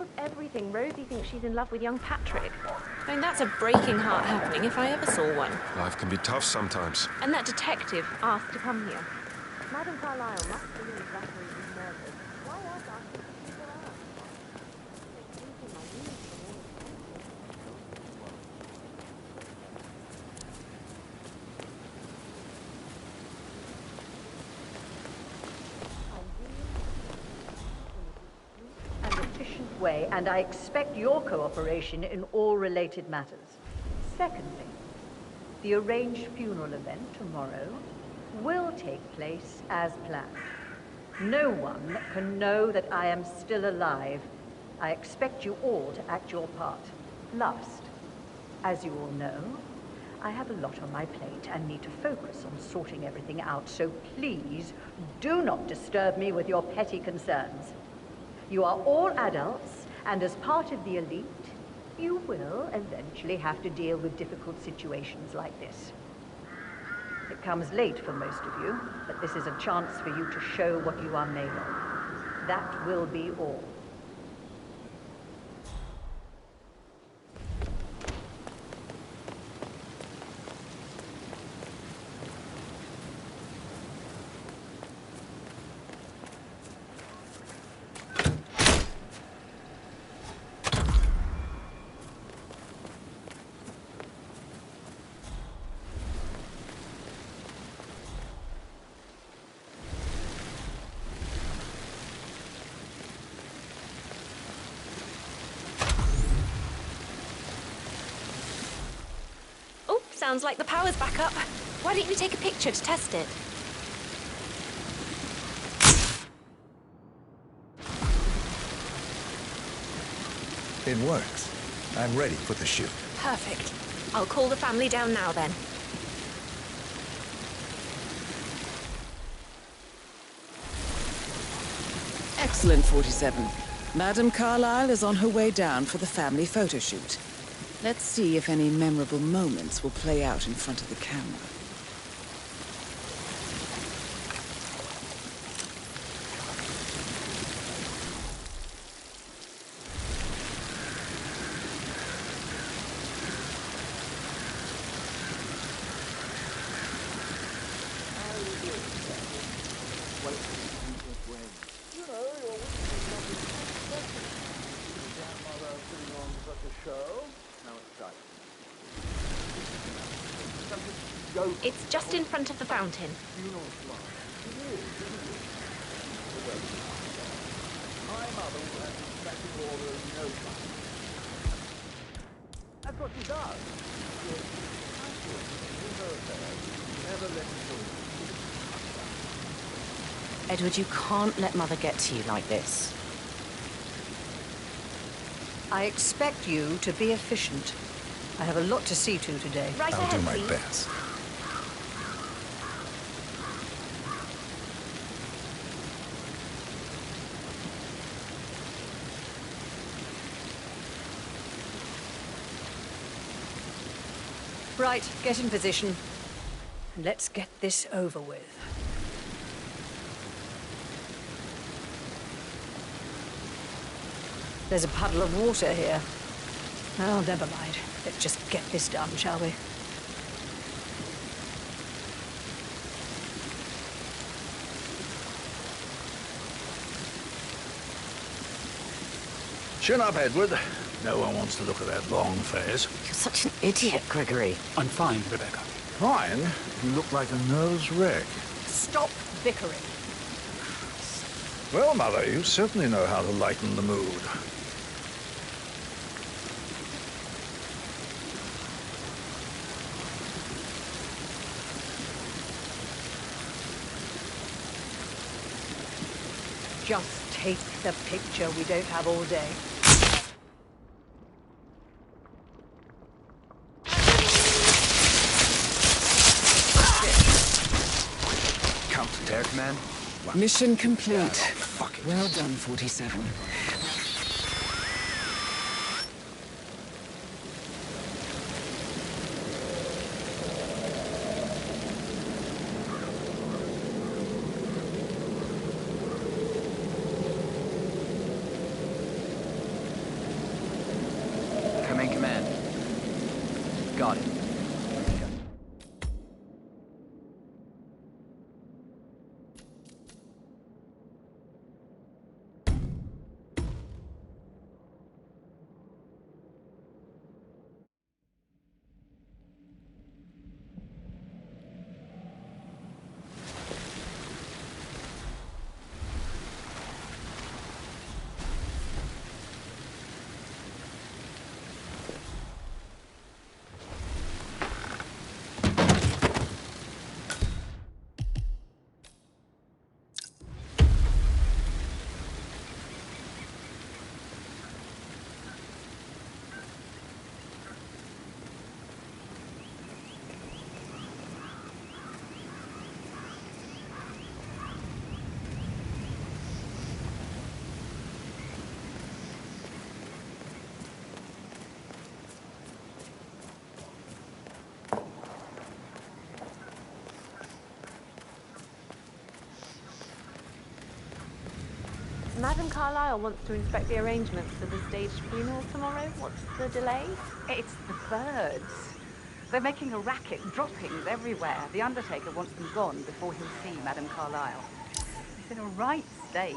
S3: of everything, Rosie thinks she's in love with young Patrick. I mean, that's a breaking heart happening if I ever saw one.
S18: Life can be tough sometimes.
S3: And that detective asked to come here. Madame Carlyle must believe Zachary was murdered. Why else ask him to figure out?
S4: An efficient way, and I expect your cooperation in all related matters. Secondly, the arranged funeral event tomorrow will take place as planned. No one can know that I am still alive. I expect you all to act your part. Last, as you all know, I have a lot on my plate and need to focus on sorting everything out, so please do not disturb me with your petty concerns. You are all adults, and as part of the elite, you will eventually have to deal with difficult situations like this. It comes late for most of you, but this is a chance for you to show what you are made of. That will be all.
S3: Sounds like the power's back up. Why don't you take a picture to test it?
S5: It works. I'm ready for the shoot.
S3: Perfect. I'll call the family down now then.
S1: Excellent, 47. Madame Carlyle is on her way down for the family photo shoot. Let's see if any memorable moments will play out in front of the camera.
S3: It's just in front of the fountain.
S19: That's what she does.
S10: Edward, you can't let Mother get to you like this.
S4: I expect you to be efficient. I have a lot to see to today.
S3: Right
S5: I'll
S3: ahead,
S5: do my
S3: please.
S5: best.
S4: Right, get in position. And let's get this over with. There's a puddle of water here. Oh, never mind. Let's just get this done, shall we?
S6: Chin up, Edward. No one wants to look at that long face.
S10: You're such an idiot, Gregory.
S14: I'm fine, Rebecca.
S6: Fine. You look like a nervous wreck.
S4: Stop bickering.
S6: Well, Mother, you certainly know how to lighten the mood.
S4: Just take the picture. We don't have all day.
S9: Counterattack, man.
S1: Mission complete. Well done, 47.
S3: Madame Carlyle wants to inspect the arrangements for the staged funeral tomorrow. What's the delay?
S20: It's the birds. They're making a racket, droppings everywhere. The Undertaker wants them gone before he'll see Madame Carlyle. It's in a right state.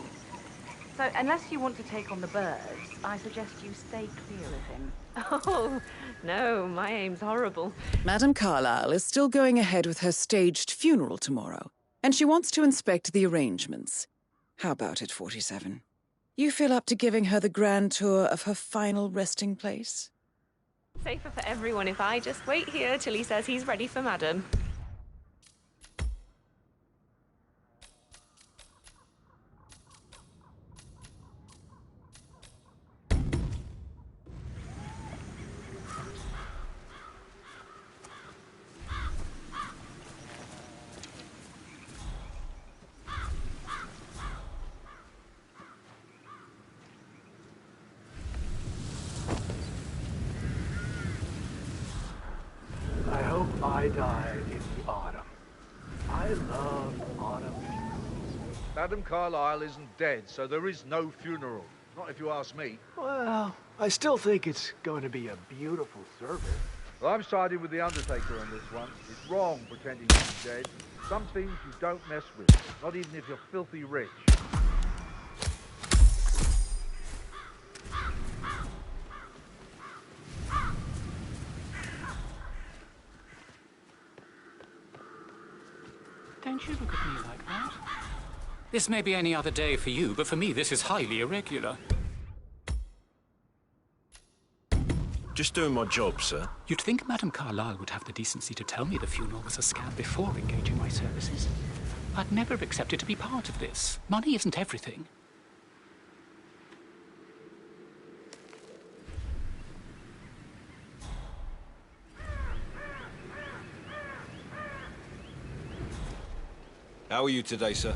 S20: So, unless you want to take on the birds, I suggest you stay clear of him.
S3: Oh, no, my aim's horrible.
S1: Madame Carlyle is still going ahead with her staged funeral tomorrow, and she wants to inspect the arrangements. How about it, 47? You feel up to giving her the grand tour of her final resting place?
S3: Safer for everyone if I just wait here till he says he's ready for Madame.
S19: I hope I die in the autumn. I love autumn.
S6: Madame Carlyle isn't dead, so there is no funeral. Not if you ask me.
S19: Well, I still think it's going to be a beautiful service.
S6: Well, I'm siding with the Undertaker on this one. It's wrong pretending she's dead. Some things you don't mess with, not even if you're filthy rich.
S15: Don't you look at me like that. This may be any other day for you, but for me this is highly irregular.
S18: Just doing my job, sir.
S15: You'd think Madame Carlyle would have the decency to tell me the funeral was a scam before engaging my services. I'd never have accepted to be part of this. Money isn't everything.
S18: How are you today, sir?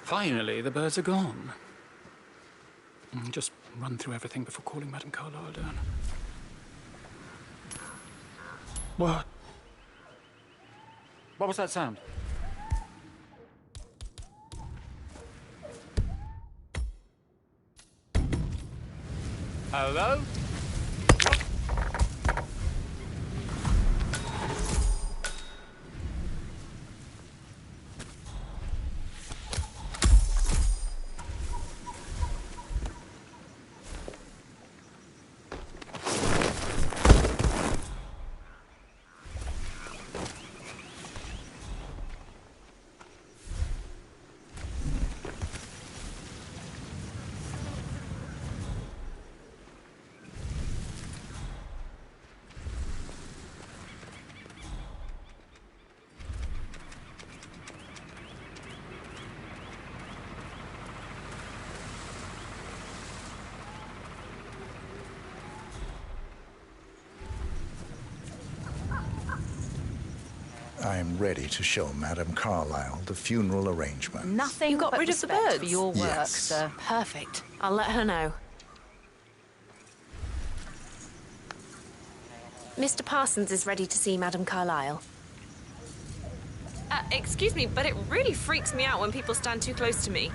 S15: Finally, the birds are gone. Just run through everything before calling Madame Carlyle down. What? What was that sound? Hello?
S5: I am ready to show Madame Carlyle the funeral arrangement.
S3: Nothing. You got
S20: but
S3: rid of the
S20: respect
S3: birds
S20: for your work,
S5: Yes.
S20: sir.
S3: Perfect. I'll let her know. Mr. Parsons is ready to see Madame Carlyle. Excuse me, but it really freaks me out when people stand too close to me.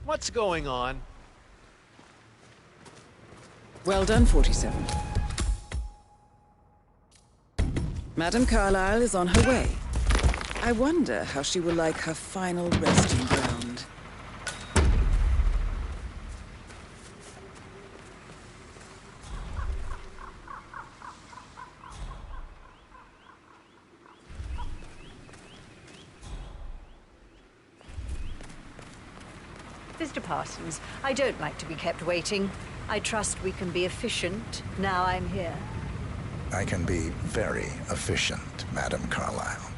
S8: What's going on?
S1: Well done, 47. Madame Carlyle is on her way. I wonder how she will like her final resting ground.
S4: Mr. Parsons, I don't like to be kept waiting. I trust we can be efficient now I'm here.
S5: I can be very efficient, Madam Carlyle.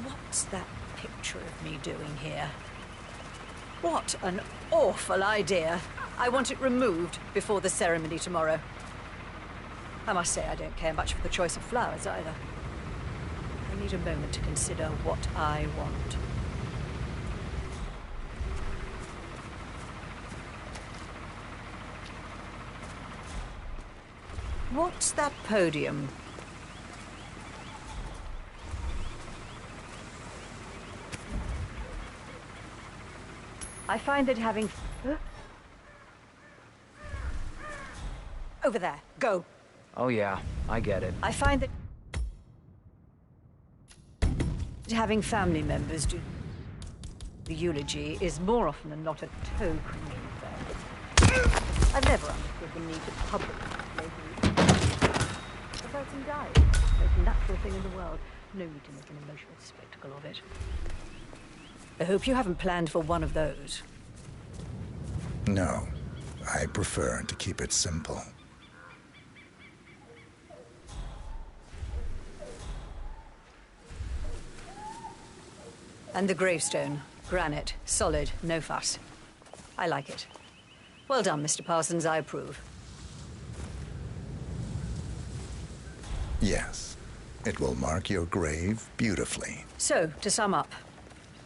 S4: What's that picture of me doing here? What an awful idea. I want it removed before the ceremony tomorrow. I must say I don't care much for the choice of flowers either. I need a moment to consider what I want. What's that podium? I find that having... Over there. Go.
S7: Oh yeah, I get it.
S4: I find that having family members do the eulogy is more often than not a toe-crushing affair. I've never understood the need to public a person dies. The most natural thing in the world. No need to make an emotional spectacle of it. I hope you haven't planned for one of those.
S5: No, I prefer to keep it simple.
S4: And the gravestone. Granite. Solid. No fuss. I like it. Well done, Mr. Parsons. I approve.
S5: Yes, it will mark your grave beautifully.
S4: So, to sum up,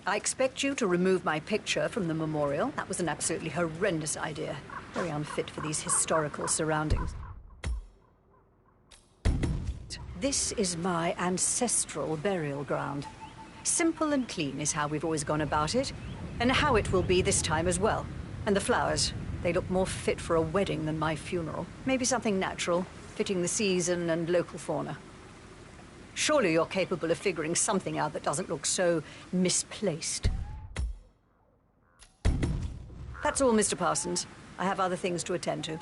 S4: I expect you to remove my picture from the memorial. That was an absolutely horrendous idea. Very unfit for these historical surroundings. This is my ancestral burial ground. Simple and clean is how we've always gone about it, and how it will be this time as well. And the flowers, they look more fit for a wedding than my funeral. Maybe something natural, fitting the season and local fauna. Surely you're capable of figuring something out that doesn't look so misplaced. That's all, Mr. Parsons. I have other things to attend to.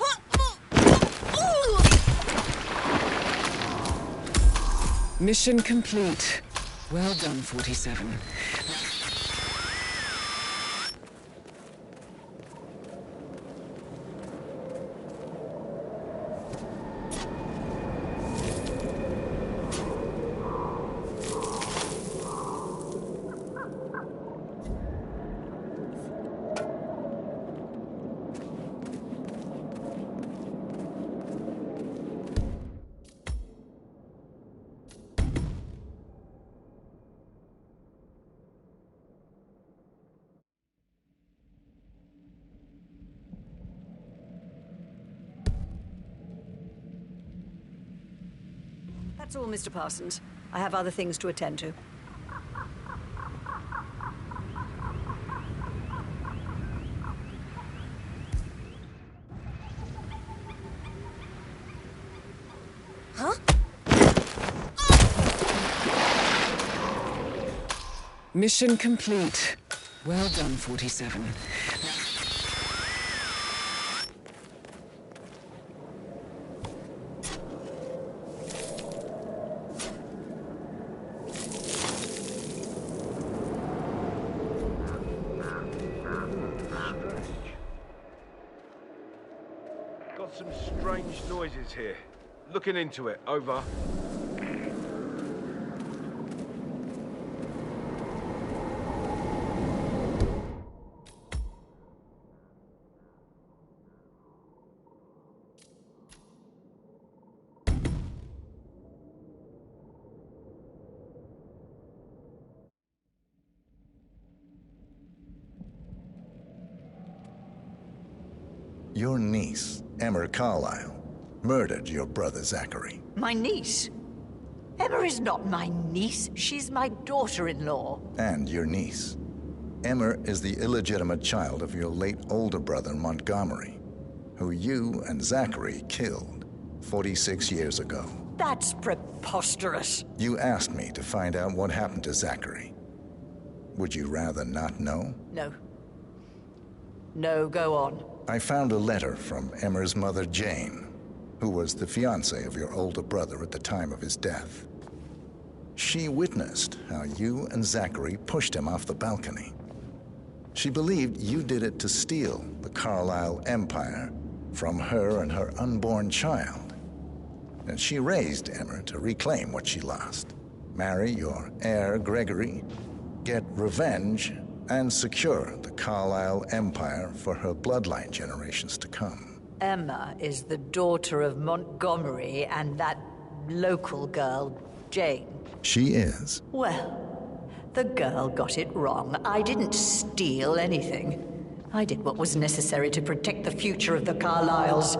S1: Mission complete. Well done, 47.
S4: That's all, Mr. Parsons. I have other things to attend to.
S1: Huh? Mission complete. Well done, 47.
S18: Got some strange noises here. Looking into it. Over.
S5: Your niece, Emma Carlyle, murdered your brother Zachary.
S4: My niece? Emma is not my niece. She's my daughter-in-law.
S5: And your niece. Emma is the illegitimate child of your late older brother Montgomery, who you and Zachary killed 46 years ago.
S4: That's preposterous.
S5: You asked me to find out what happened to Zachary. Would you rather not know?
S4: No. No, go on.
S5: I found a letter from Emmer's mother, Jane, who was the fiancée of your older brother at the time of his death. She witnessed how you and Zachary pushed him off the balcony. She believed you did it to steal the Carlisle Empire from her and her unborn child. And she raised Emma to reclaim what she lost. Marry your heir, Gregory, get revenge, and secure the Carlisle Empire for her bloodline generations to come.
S4: Emma is the daughter of Montgomery and that local girl, Jane.
S5: She is.
S4: Well, the girl got it wrong. I didn't steal anything. I did what was necessary to protect the future of the Carlyles.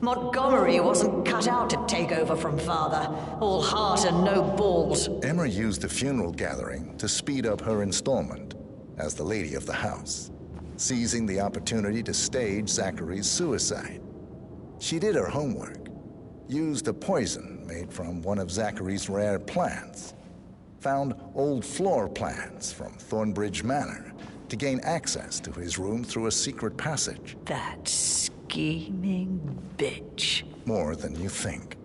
S4: Montgomery wasn't cut out to take over from Father. All heart and no balls.
S5: Emma used the funeral gathering to speed up her installment as the lady of the house, seizing the opportunity to stage Zachary's suicide. She did her homework, used a poison made from one of Zachary's rare plants, found old floor plans from Thornbridge Manor to gain access to his room through a secret passage.
S4: That scheming bitch.
S5: More than you think.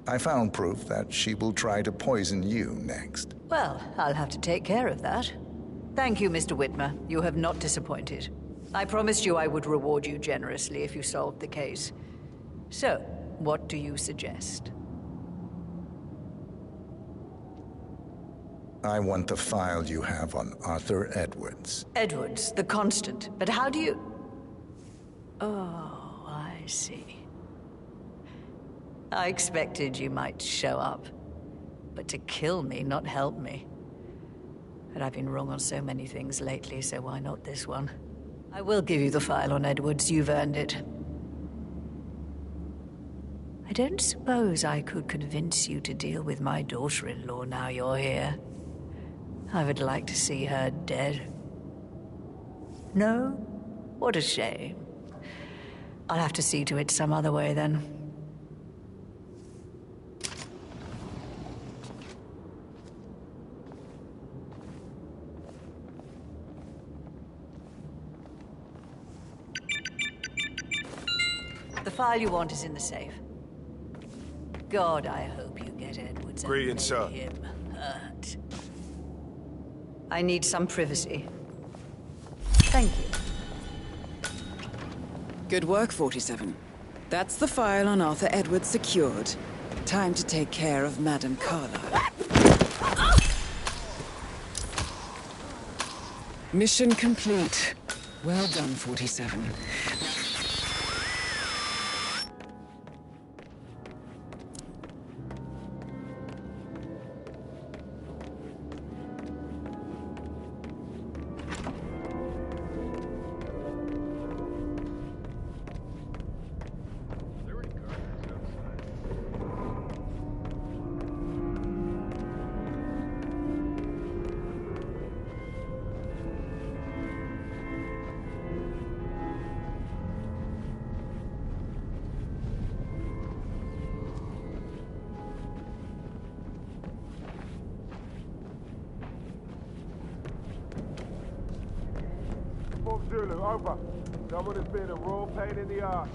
S5: I found proof that she will try to poison you next.
S4: Well, I'll have to take care of that. Thank you, Mr. Whitmer. You have not disappointed. I promised you I would reward you generously if you solved the case. So, what do you suggest?
S5: I want the file you have on Arthur Edwards.
S4: Edwards, the Constant. But how do you... Oh, I see. I expected you might show up. But to kill me, not help me. But I've been wrong on so many things lately, so why not this one? I will give you the file on Edwards. You've earned it. I don't suppose I could convince you to deal with my daughter-in-law now you're here. I would like to see her dead. No? What a shame. I'll have to see to it some other way, then. The file you want is in the safe. God, I hope you get Edwards.
S18: Greetings, sir.
S4: Him hurt. I need some privacy. Thank you.
S1: Good work, 47. That's the file on Arthur Edwards secured. Time to take care of Madame Carlisle. Mission complete. Well done, 47.
S18: Zulu, over. Someone has been a raw pain in the ass.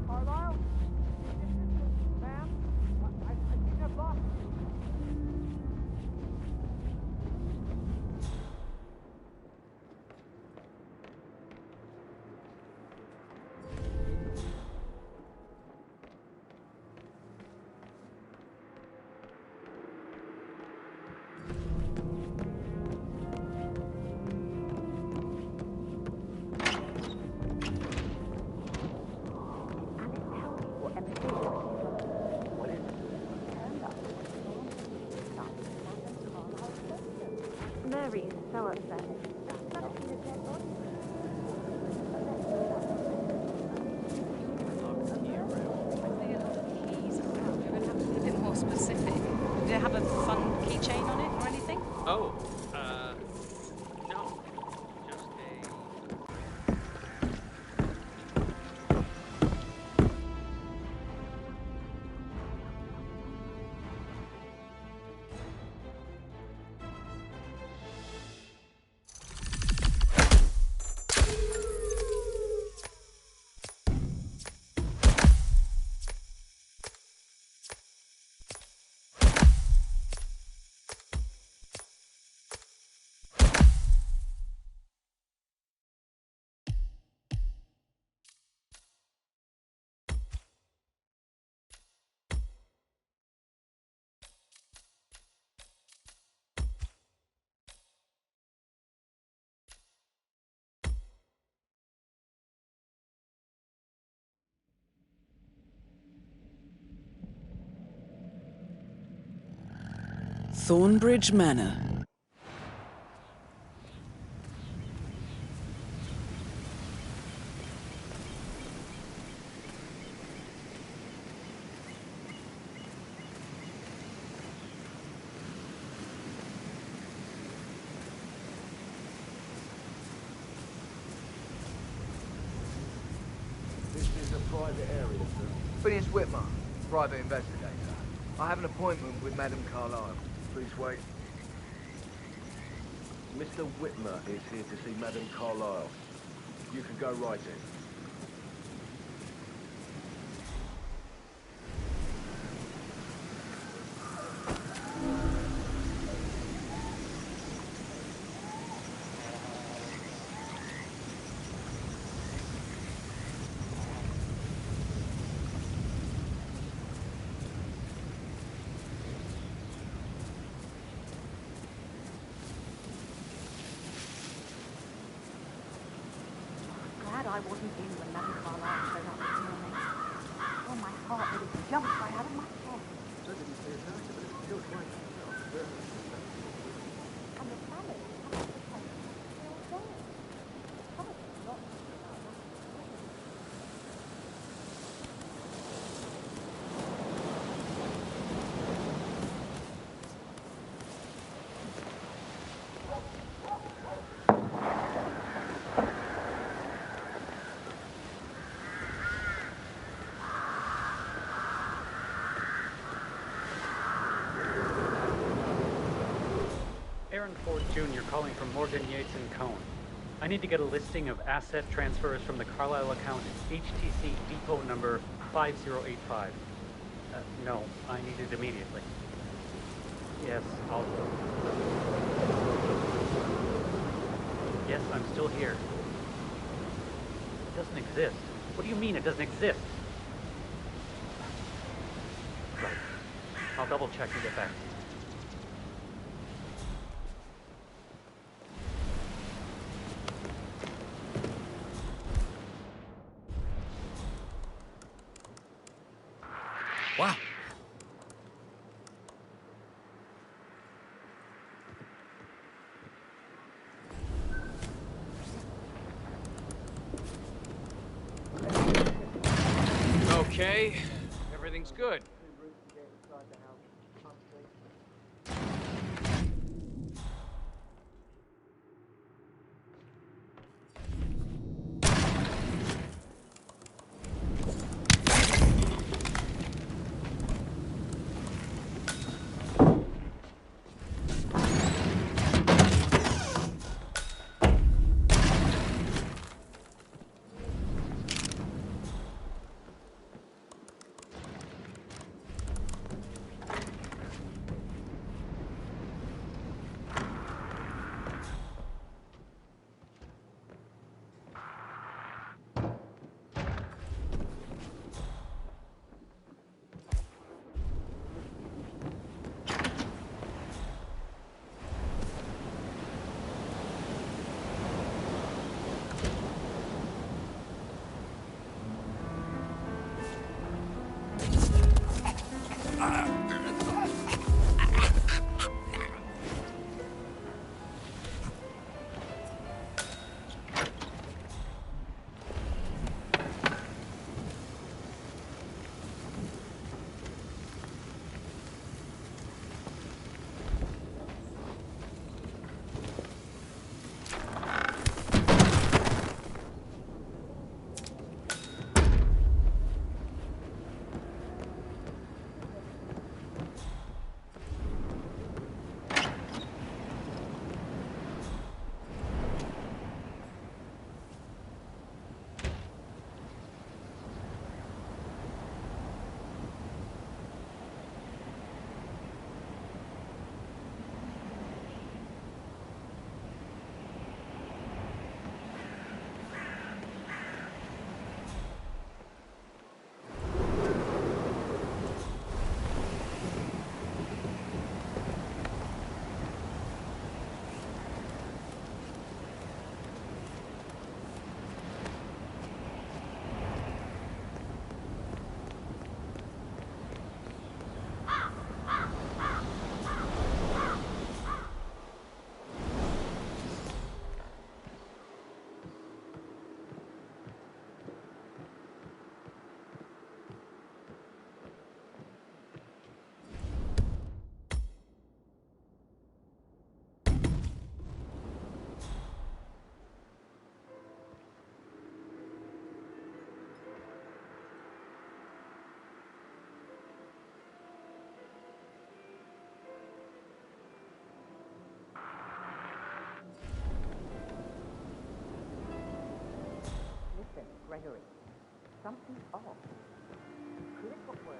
S19: Carlisle? Ma'am? I think I've lost you.
S1: Thornbridge Manor.
S18: This is a private area, sir.
S8: Phineas Whitmer, private investigator. I have an appointment with Madame Carlyle.
S18: Please wait. Mr. Whitmer is here to see Madame Carlyle. You can go right in.
S20: Glad I wasn't in when Madame Carlyle showed up this morning. Oh, my heart would have jumped right out of my chest. And the family, they're all dead. Some of them not.
S16: Aaron Ford Jr. calling from Morgan, Yates & Cohn. I need to get a listing of asset transfers from the Carlisle account HTC depot number 5085. No, I need it immediately. Yes, I'll... Yes, I'm still here. It doesn't exist. What do you mean it doesn't exist? Right. I'll double check and get back to you.
S9: Wow.
S8: Okay, everything's good.
S20: Gregory. Something's off. Could it got worse?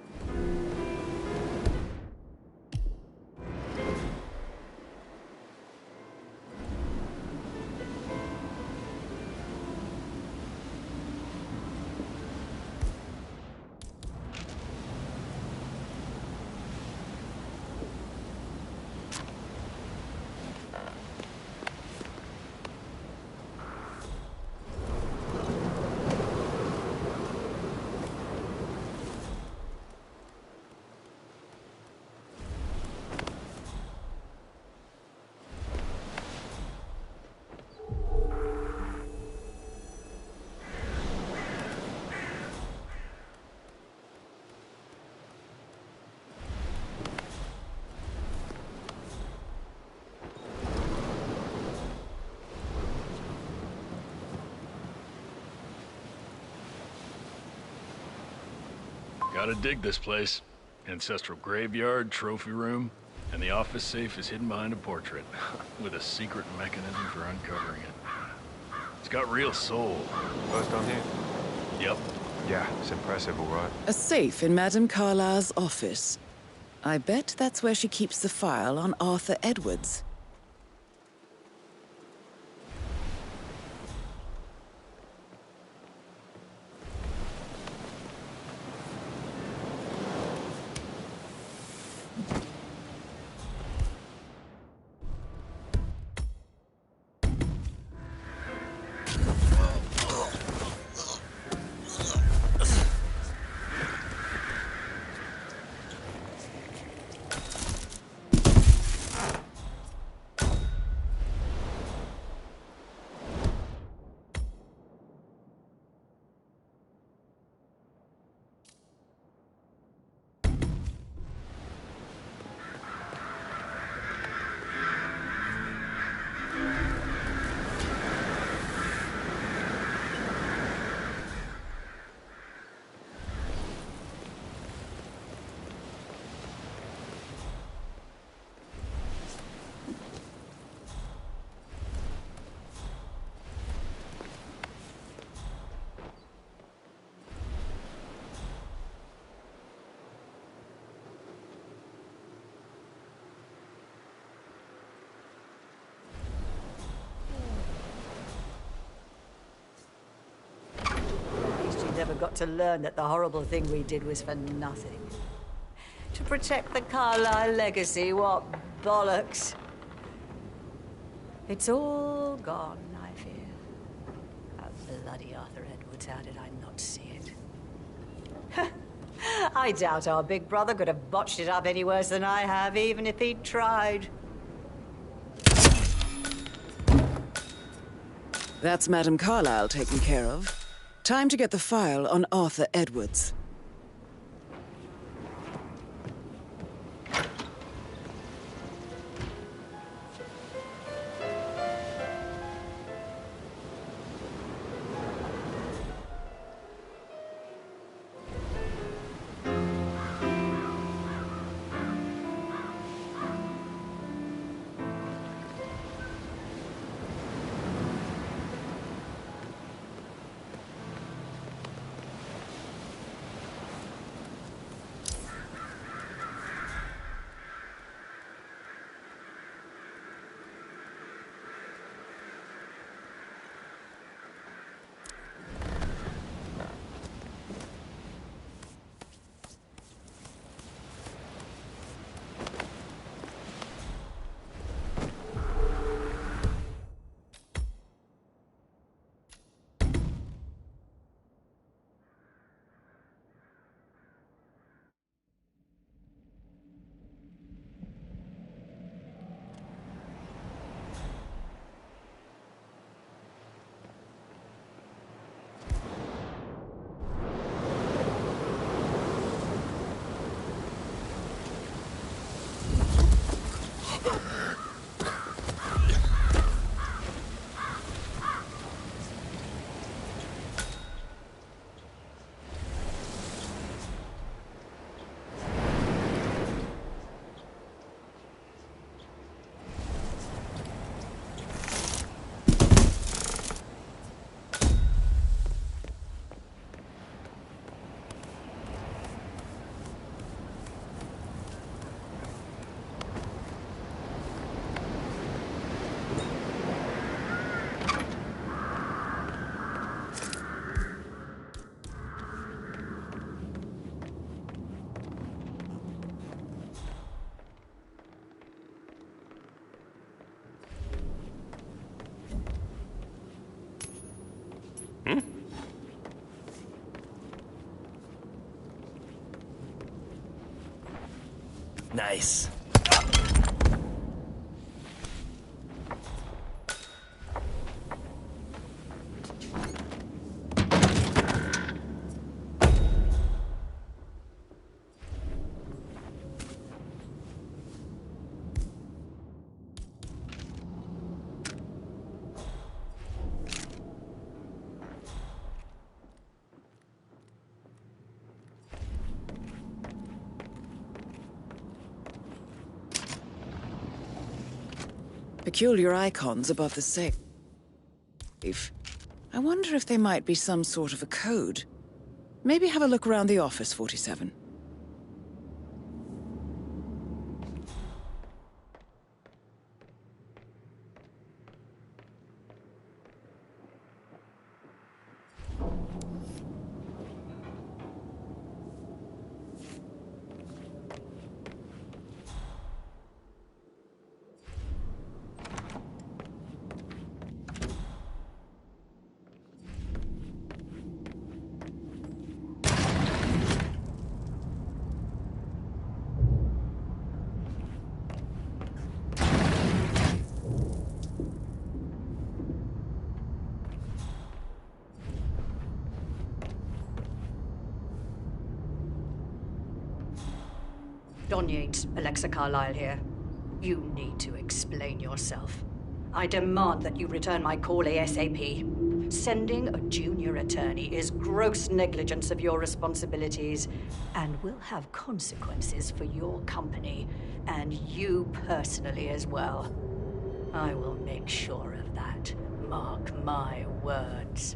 S21: Gotta dig this place. Ancestral graveyard, trophy room, and the office safe is hidden behind a portrait, with a secret mechanism for uncovering it. It's got real soul.
S22: First on here?
S21: Yep.
S22: Yeah, it's impressive, all right.
S1: A safe in Madame Carlyle's office. I bet that's where she keeps the file on Arthur Edwards.
S4: Never got to learn that the horrible thing we did was for nothing. To protect the Carlyle legacy, what bollocks. It's all gone, I fear. That bloody Arthur Edwards, how did I not see it? I doubt our big brother could have botched it up any worse than I have, even if he'd tried.
S1: That's Madame Carlyle taken care of. Time to get the file on Arthur Edwards.
S2: Nice.
S1: Peculiar icons above the safe. I wonder if they might be some sort of a code. Maybe have a look around the office, 47.
S4: Don Yates, Alexa Carlyle here. You need to explain yourself. I demand that you return my call ASAP. Sending a junior attorney is gross negligence of your responsibilities and will have consequences for your company and you personally as well. I will make sure of that. Mark my words.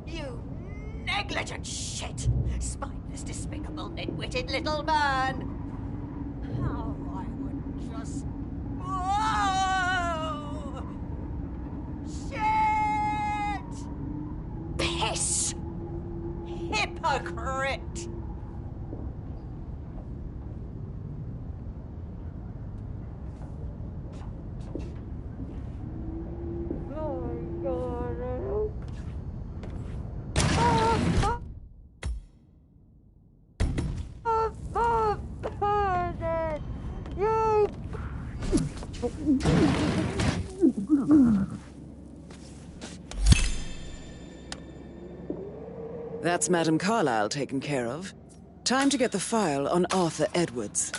S17: You negligent shit! Spineless, despicable, nit-witted little man! How I would just... Whoa! Shit! Piss! Hypocrite!
S1: That's Madam Carlyle taken care of. Time to get the file on Arthur Edwards.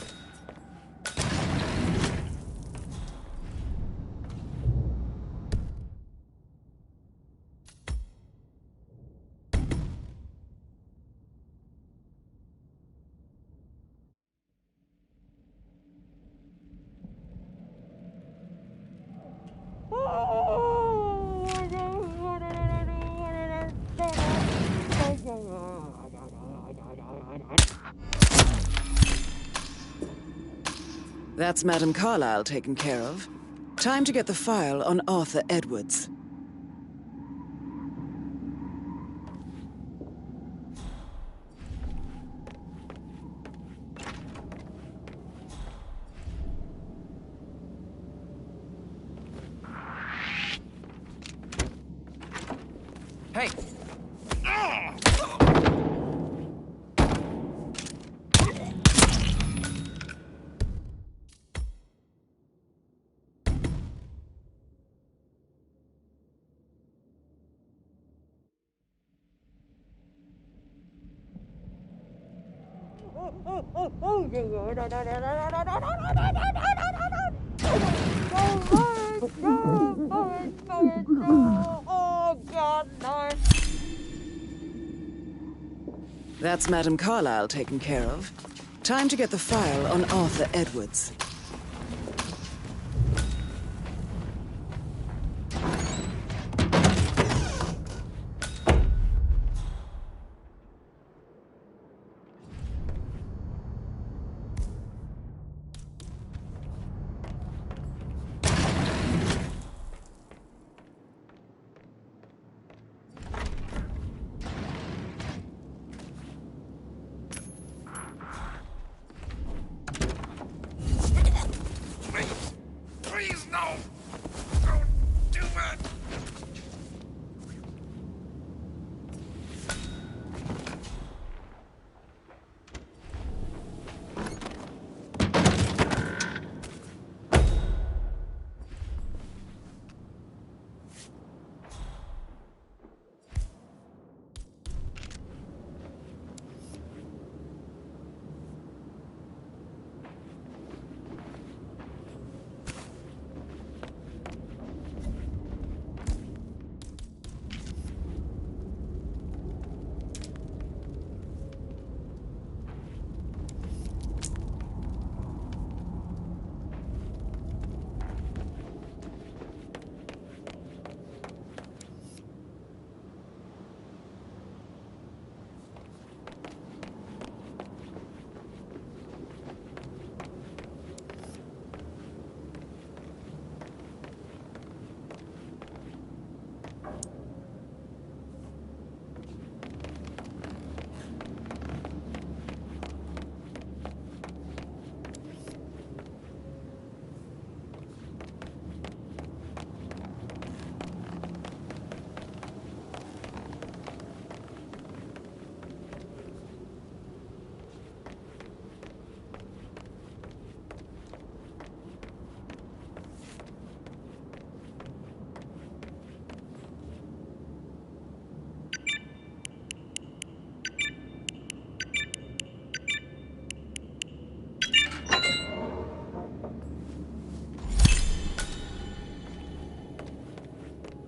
S1: That's Madam Carlyle taken care of. Time to get the file on Arthur Edwards.
S9: Hey!
S1: That's Madam Carlyle taken care of. Time to get the file on Arthur Edwards.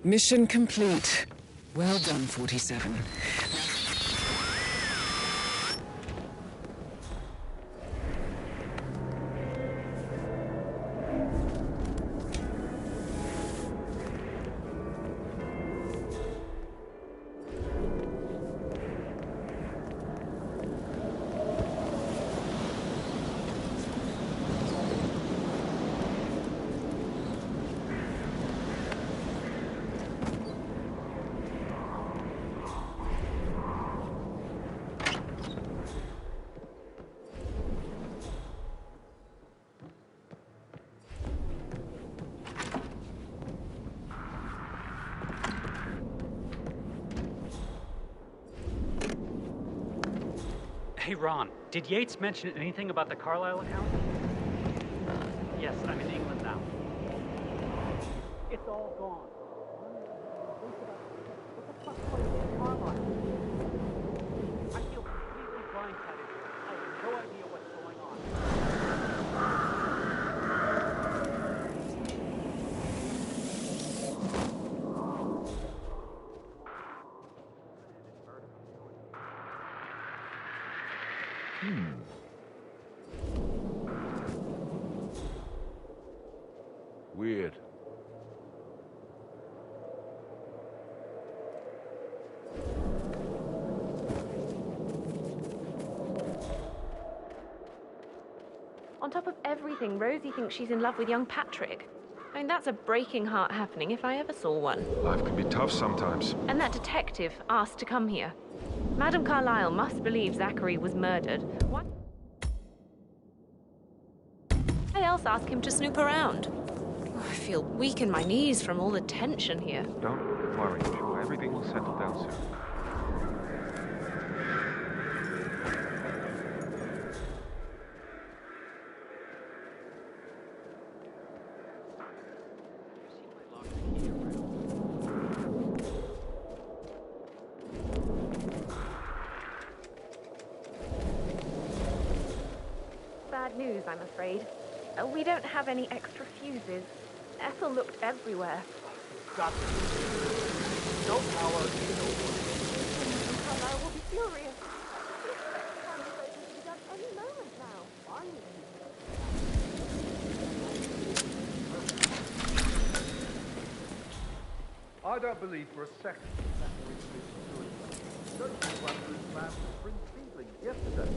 S1: Mission complete. Well done, 47.
S16: Hey, Ron, did Yates mention anything about the Carlisle account? Yes, I'm in England now. It's all gone. What the fuck was in Carlisle? I feel completely blindsided here. I have no idea what's going on.
S18: Weird.
S3: On top of everything, Rosie thinks she's in love with young Patrick. I mean, that's a breaking heart happening if I ever saw one.
S22: Life can be tough sometimes.
S3: And that detective asked to come here. Madame Carlisle must believe Zachary was murdered. Why else ask him to snoop around? Oh, I feel weak in my knees from all the tension here.
S22: Don't worry, I'm sure everything will settle down soon.
S3: Bad news, I'm afraid. We don't have any extra fuses. Ethel looked everywhere.
S18: Got this. No power, no wood.
S3: Carlisle will be furious. This will be done any moment now.
S18: I don't believe for a second that we suicide. Don't you run through plans for spring seedlings yesterday?